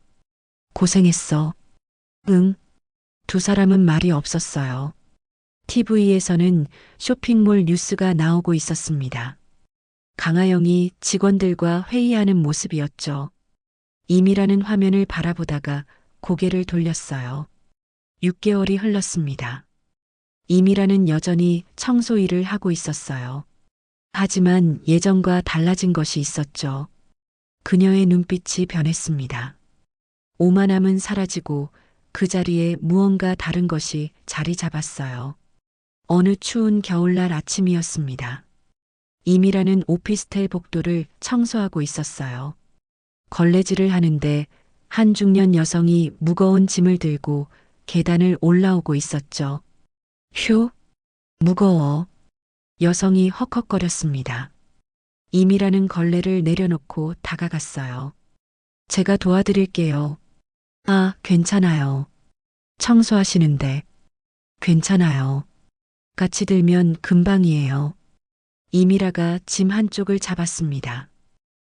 Speaker 2: 고생했어. 응. 두 사람은 말이 없었어요. TV에서는 쇼핑몰 뉴스가 나오고 있었습니다. 강하영이 직원들과 회의하는 모습이었죠. 임이라는 화면을 바라보다가 고개를 돌렸어요. 6개월이 흘렀습니다. 임이라는 여전히 청소 일을 하고 있었어요. 하지만 예전과 달라진 것이 있었죠. 그녀의 눈빛이 변했습니다. 오만함은 사라지고 그 자리에 무언가 다른 것이 자리 잡았어요. 어느 추운 겨울날 아침이었습니다. 임이라는 오피스텔 복도를 청소하고 있었어요. 걸레질을 하는데 한 중년 여성이 무거운 짐을 들고 계단을 올라오고 있었죠. 휴, 무거워. 여성이 헉헉거렸습니다. 임이라는 걸레를 내려놓고 다가갔어요. 제가 도와드릴게요. 아, 괜찮아요. 청소하시는데. 괜찮아요. 같이 들면 금방이에요. 이미라가 짐 한쪽을 잡았습니다.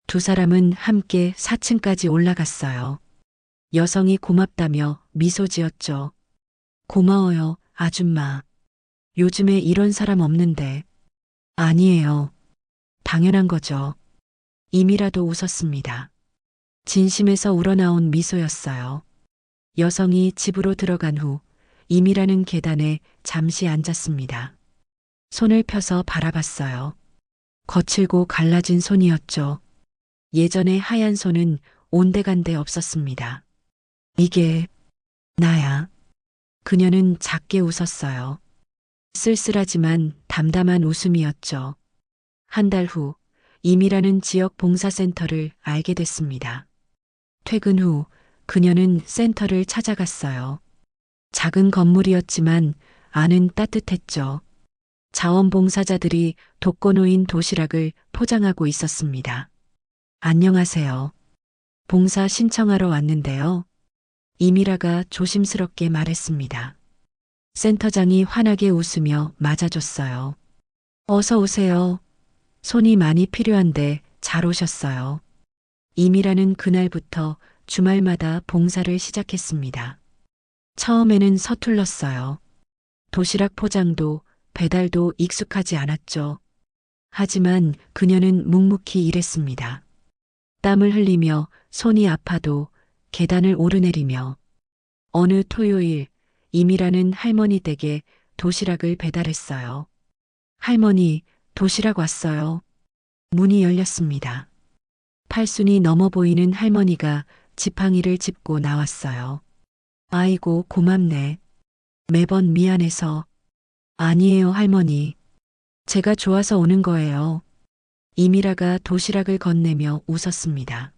Speaker 2: 두 사람은 함께 4층까지 올라갔어요. 여성이 고맙다며 미소 지었죠. 고마워요, 아줌마. 요즘에 이런 사람 없는데. 아니에요. 당연한 거죠. 이미라도 웃었습니다. 진심에서 우러나온 미소였어요. 여성이 집으로 들어간 후 이미라는 계단에 잠시 앉았습니다. 손을 펴서 바라봤어요. 거칠고 갈라진 손이었죠. 예전의 하얀 손은 온데간데 없었습니다. 이게 나야. 그녀는 작게 웃었어요. 쓸쓸하지만 담담한 웃음이었죠. 한 달 후 임이라는 지역 봉사센터를 알게 됐습니다. 퇴근 후 그녀는 센터를 찾아갔어요. 작은 건물이었지만 안은 따뜻했죠. 자원봉사자들이 독거노인 도시락을 포장하고 있었습니다. 안녕하세요. 봉사 신청하러 왔는데요. 이미라가 조심스럽게 말했습니다. 센터장이 환하게 웃으며 맞아줬어요. 어서 오세요. 손이 많이 필요한데 잘 오셨어요. 이미라는 그날부터 주말마다 봉사를 시작했습니다. 처음에는 서툴렀어요. 도시락 포장도 배달도 익숙하지 않았죠. 하지만 그녀는 묵묵히 일했습니다. 땀을 흘리며 손이 아파도 계단을 오르내리며 어느 토요일 임이라는 할머니 댁에 도시락을 배달했어요. 할머니, 도시락 왔어요. 문이 열렸습니다. 팔순이 넘어 보이는 할머니가 지팡이를 짚고 나왔어요. 아이고, 고맙네. 매번 미안해서. 아니에요, 할머니. 제가 좋아서 오는 거예요. 이미라가 도시락을 건네며 웃었습니다.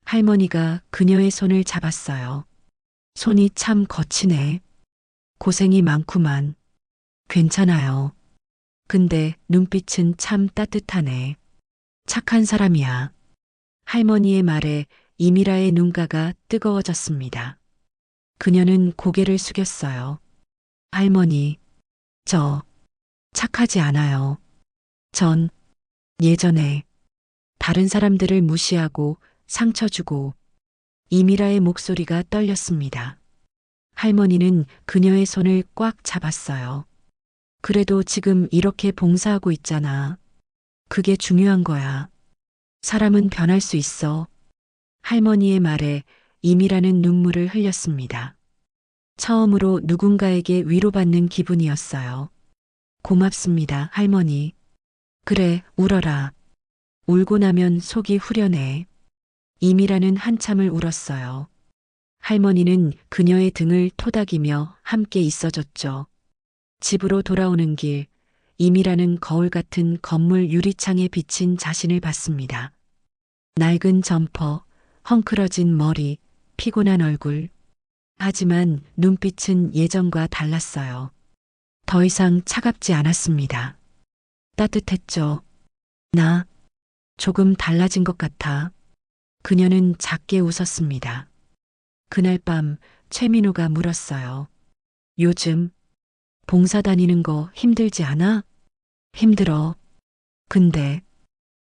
Speaker 2: 할머니가 그녀의 손을 잡았어요. 손이 참 거치네. 고생이 많구만. 괜찮아요. 근데 눈빛은 참 따뜻하네. 착한 사람이야. 할머니의 말에 이미라의 눈가가 뜨거워졌습니다. 그녀는 고개를 숙였어요. 할머니, 저 착하지 않아요. 전 예전에 다른 사람들을 무시하고 상처 주고. 이미라의 목소리가 떨렸습니다. 할머니는 그녀의 손을 꽉 잡았어요. 그래도 지금 이렇게 봉사하고 있잖아. 그게 중요한 거야. 사람은 변할 수 있어. 할머니의 말에 이미라는 눈물을 흘렸습니다. 처음으로 누군가에게 위로받는 기분이었어요. 고맙습니다, 할머니. 그래, 울어라. 울고 나면 속이 후련해. 이미라는 한참을 울었어요. 할머니는 그녀의 등을 토닥이며 함께 있어줬죠. 집으로 돌아오는 길, 이미라는 거울 같은 건물 유리창에 비친 자신을 봤습니다. 낡은 점퍼, 헝클어진 머리, 피곤한 얼굴. 하지만 눈빛은 예전과 달랐어요. 더 이상 차갑지 않았습니다. 따뜻했죠. 나 조금 달라진 것 같아. 그녀는 작게 웃었습니다. 그날 밤 최민호가 물었어요. 요즘 봉사 다니는 거 힘들지 않아? 힘들어. 근데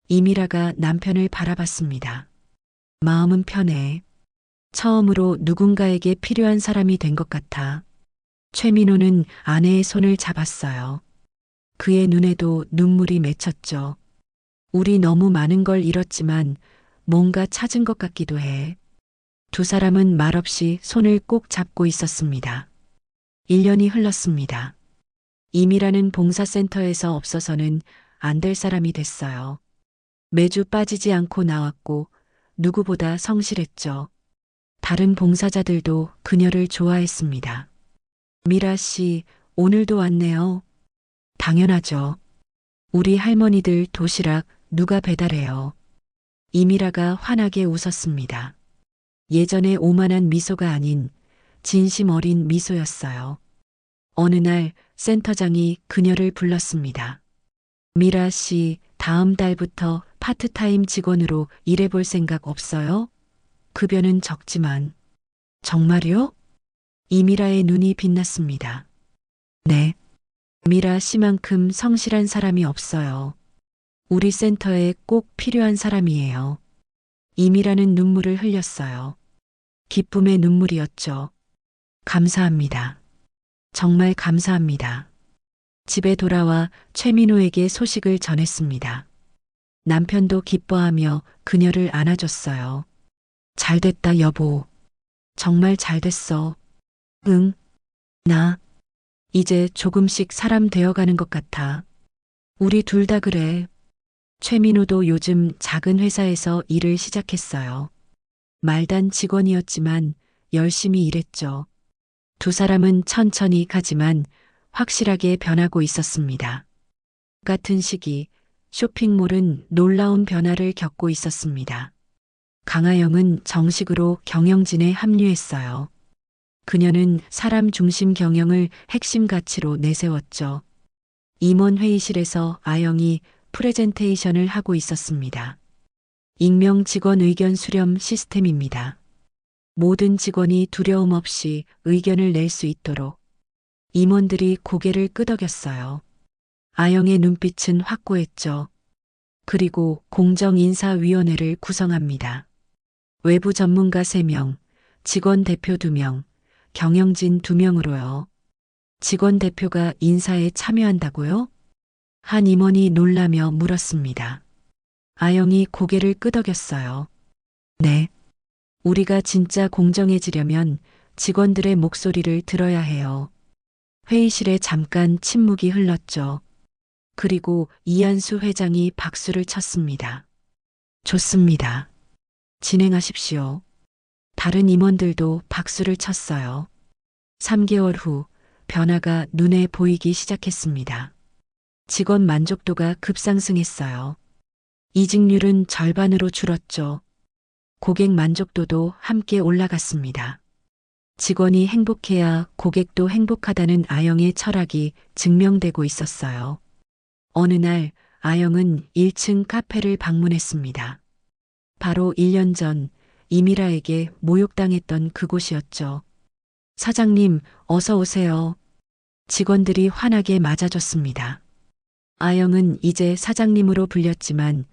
Speaker 2: 이미라가 남편을 바라봤습니다. 마음은 편해. 처음으로 누군가에게 필요한 사람이 된 것 같아. 최민호는 아내의 손을 잡았어요. 그의 눈에도 눈물이 맺혔죠. 우리 너무 많은 걸 잃었지만 뭔가 찾은 것 같기도 해. 두 사람은 말없이 손을 꼭 잡고 있었습니다. 1년이 흘렀습니다. 임이라는 봉사센터에서 없어서는 안 될 사람이 됐어요. 매주 빠지지 않고 나왔고 누구보다 성실했죠. 다른 봉사자들도 그녀를 좋아했습니다. 미라 씨, 오늘도 왔네요. 당연하죠. 우리 할머니들 도시락 누가 배달해요. 이미라가 환하게 웃었습니다. 예전의 오만한 미소가 아닌 진심 어린 미소였어요. 어느 날 센터장이 그녀를 불렀습니다. 미라 씨, 다음 달부터 파트타임 직원으로 일해볼 생각 없어요? 급여는 적지만. 정말요? 이미라의 눈이 빛났습니다. 네. 미라 씨만큼 성실한 사람이 없어요. 우리 센터에 꼭 필요한 사람이에요. 이미라는 눈물을 흘렸어요. 기쁨의 눈물이었죠. 감사합니다. 정말 감사합니다. 집에 돌아와 최민호에게 소식을 전했습니다. 남편도 기뻐하며 그녀를 안아줬어요. 잘됐다, 여보. 정말 잘됐어. 응, 나 이제 조금씩 사람 되어가는 것 같아. 우리 둘 다 그래. 최민호도 요즘 작은 회사에서 일을 시작했어요. 말단 직원이었지만 열심히 일했죠. 두 사람은 천천히 가지만 확실하게 변하고 있었습니다. 같은 시기 쇼핑몰은 놀라운 변화를 겪고 있었습니다. 강하영은 정식으로 경영진에 합류했어요. 그녀는 사람 중심 경영을 핵심 가치로 내세웠죠. 임원 회의실에서 아영이 프레젠테이션을 하고 있었습니다. 익명 직원 의견 수렴 시스템입니다. 모든 직원이 두려움 없이 의견을 낼 수 있도록. 임원들이 고개를 끄덕였어요. 아영의 눈빛은 확고했죠. 그리고 공정인사위원회를 구성합니다. 외부 전문가 3명, 직원 대표 2명, 경영진 2명으로요. 직원 대표가 인사에 참여한다고요? 한 임원이 놀라며 물었습니다. 아영이 고개를 끄덕였어요. 네. 우리가 진짜 공정해지려면 직원들의 목소리를 들어야 해요. 회의실에 잠깐 침묵이 흘렀죠. 그리고 이한수 회장이 박수를 쳤습니다. 좋습니다. 진행하십시오. 다른 임원들도 박수를 쳤어요. 3개월 후 변화가 눈에 보이기 시작했습니다. 직원 만족도가 급상승했어요. 이직률은 절반으로 줄었죠. 고객 만족도도 함께 올라갔습니다. 직원이 행복해야 고객도 행복하다는 아영의 철학이 증명되고 있었어요. 어느 날 아영은 1층 카페를 방문했습니다. 바로 1년 전 이미라에게 모욕당했던 그곳이었죠. 사장님, 어서 오세요. 직원들이 환하게 맞아줬습니다. 아영은 이제 사장님으로 불렸지만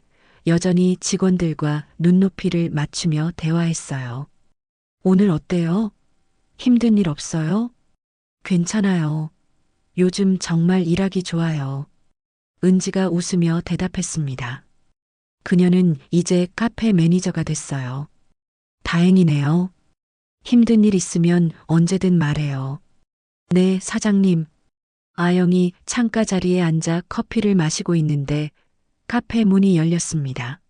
Speaker 2: 여전히 직원들과 눈높이를 맞추며 대화했어요. 오늘 어때요? 힘든 일 없어요? 괜찮아요. 요즘 정말 일하기 좋아요. 은지가 웃으며 대답했습니다. 그녀는 이제 카페 매니저가 됐어요. 다행이네요. 힘든 일 있으면 언제든 말해요. 네, 사장님. 아영이 창가 자리에 앉아 커피를 마시고 있는데 카페 문이 열렸습니다.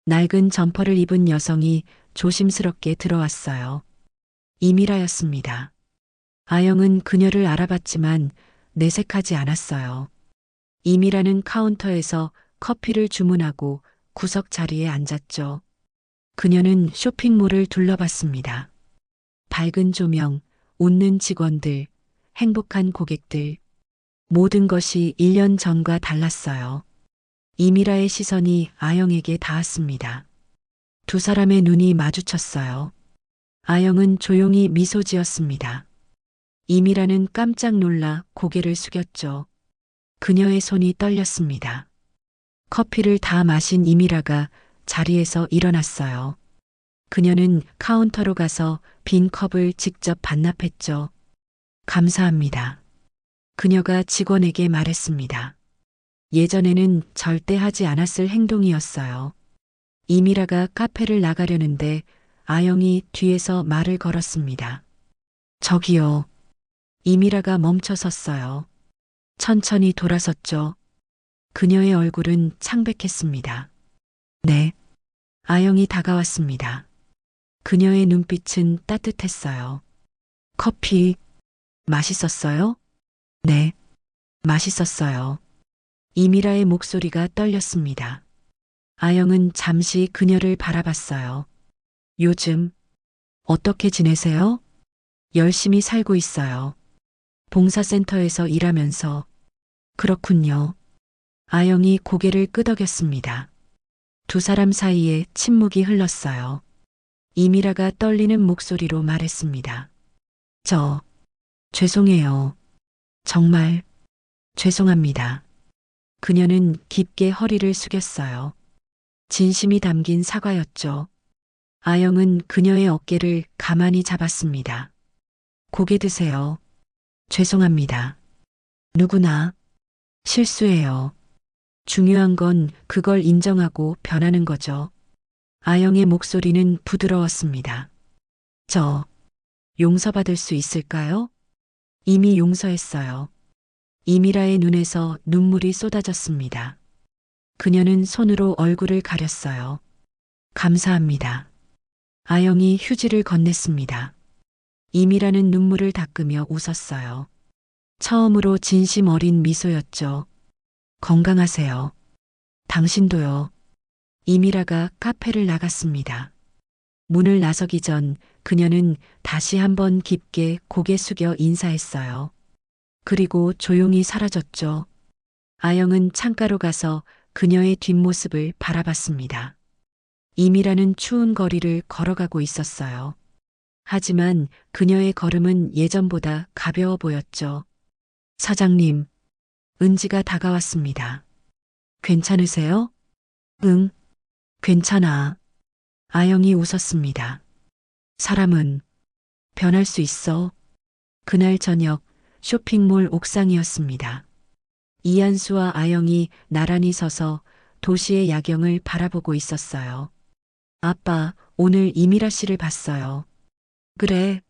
Speaker 2: 낡은 점퍼를 입은 여성이 조심스럽게 들어왔어요. 이미라였습니다. 아영은 그녀를 알아봤지만 내색하지 않았어요. 이미라는 카운터에서 커피를 주문하고 구석 자리에 앉았죠. 그녀는 쇼핑몰을 둘러봤습니다. 밝은 조명, 웃는 직원들, 행복한 고객들. 모든 것이 1년 전과 달랐어요. 이미라의 시선이 아영에게 닿았습니다. 두 사람의 눈이 마주쳤어요. 아영은 조용히 미소 지었습니다. 이미라는 깜짝 놀라 고개를 숙였죠. 그녀의 손이 떨렸습니다. 커피를 다 마신 이미라가 자리에서 일어났어요. 그녀는 카운터로 가서 빈 컵을 직접 반납했죠. 감사합니다. 그녀가 직원에게 말했습니다. 예전에는 절대 하지 않았을 행동이었어요. 이미라가 카페를 나가려는데 아영이 뒤에서 말을 걸었습니다. 저기요. 이미라가 멈춰 섰어요. 천천히 돌아섰죠. 그녀의 얼굴은 창백했습니다. 네. 아영이 다가왔습니다. 그녀의 눈빛은 따뜻했어요. 커피 맛있었어요? 네. 맛있었어요. 이미라의 목소리가 떨렸습니다. 아영은 잠시 그녀를 바라봤어요. 요즘 어떻게 지내세요? 열심히 살고 있어요. 봉사센터에서 일하면서. 그렇군요. 아영이 고개를 끄덕였습니다. 두 사람 사이에 침묵이 흘렀어요. 이미라가 떨리는 목소리로 말했습니다. 죄송해요. 정말 죄송합니다. 그녀는 깊게 허리를 숙였어요. 진심이 담긴 사과였죠. 아영은 그녀의 어깨를 가만히 잡았습니다. 고개 드세요. 죄송합니다. 누구나 실수해요. 중요한 건 그걸 인정하고 변하는 거죠. 아영의 목소리는 부드러웠습니다. 용서받을 수 있을까요? 이미 용서했어요. 이미라의 눈에서 눈물이 쏟아졌습니다. 그녀는 손으로 얼굴을 가렸어요. 감사합니다. 아영이 휴지를 건넸습니다. 이미라는 눈물을 닦으며 웃었어요. 처음으로 진심 어린 미소였죠. 건강하세요. 당신도요. 이미라가 카페를 나갔습니다. 문을 나서기 전 그녀는 다시 한번 깊게 고개 숙여 인사했어요. 그리고 조용히 사라졌죠. 아영은 창가로 가서 그녀의 뒷모습을 바라봤습니다. 이미라는 추운 거리를 걸어가고 있었어요. 하지만 그녀의 걸음은 예전보다 가벼워 보였죠. 사장님, 은지가 다가왔습니다. 괜찮으세요? 응, 괜찮아. 아영이 웃었습니다. 사람은 변할 수 있어. 그날 저녁 쇼핑몰 옥상이었습니다. 이한수와 아영이 나란히 서서 도시의 야경을 바라보고 있었어요. 아빠, 오늘 이미라 씨를 봤어요. 그래,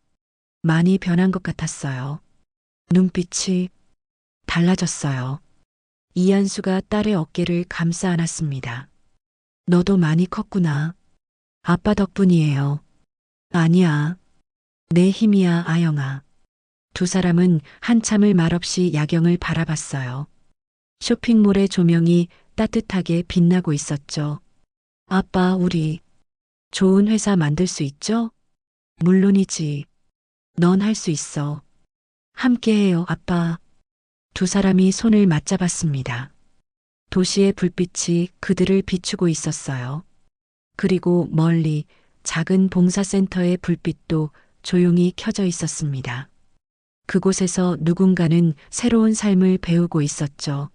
Speaker 2: 많이 변한 것 같았어요. 눈빛이 달라졌어요. 이한수가 딸의 어깨를 감싸 안았습니다. 너도 많이 컸구나. 아빠 덕분이에요. 아니야. 내 힘이야, 아영아. 두 사람은 한참을 말없이 야경을 바라봤어요. 쇼핑몰의 조명이 따뜻하게 빛나고 있었죠. 아빠, 우리 좋은 회사 만들 수 있죠? 물론이지. 넌 할 수 있어. 함께해요, 아빠. 두 사람이 손을 맞잡았습니다. 도시의 불빛이 그들을 비추고 있었어요. 그리고 멀리 작은 봉사센터의 불빛도 조용히 켜져 있었습니다. 그곳에서 누군가는 새로운 삶을 배우고 있었죠.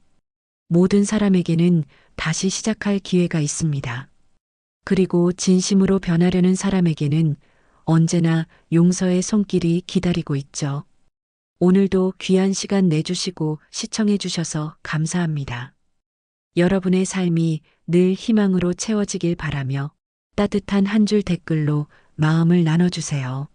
Speaker 2: 모든 사람에게는 다시 시작할 기회가 있습니다. 그리고 진심으로 변하려는 사람에게는 언제나 용서의 손길이 기다리고 있죠. 오늘도 귀한 시간 내주시고 시청해 주셔서 감사합니다. 여러분의 삶이 늘 희망으로 채워지길 바라며 따뜻한 한 줄 댓글로 마음을 나눠주세요.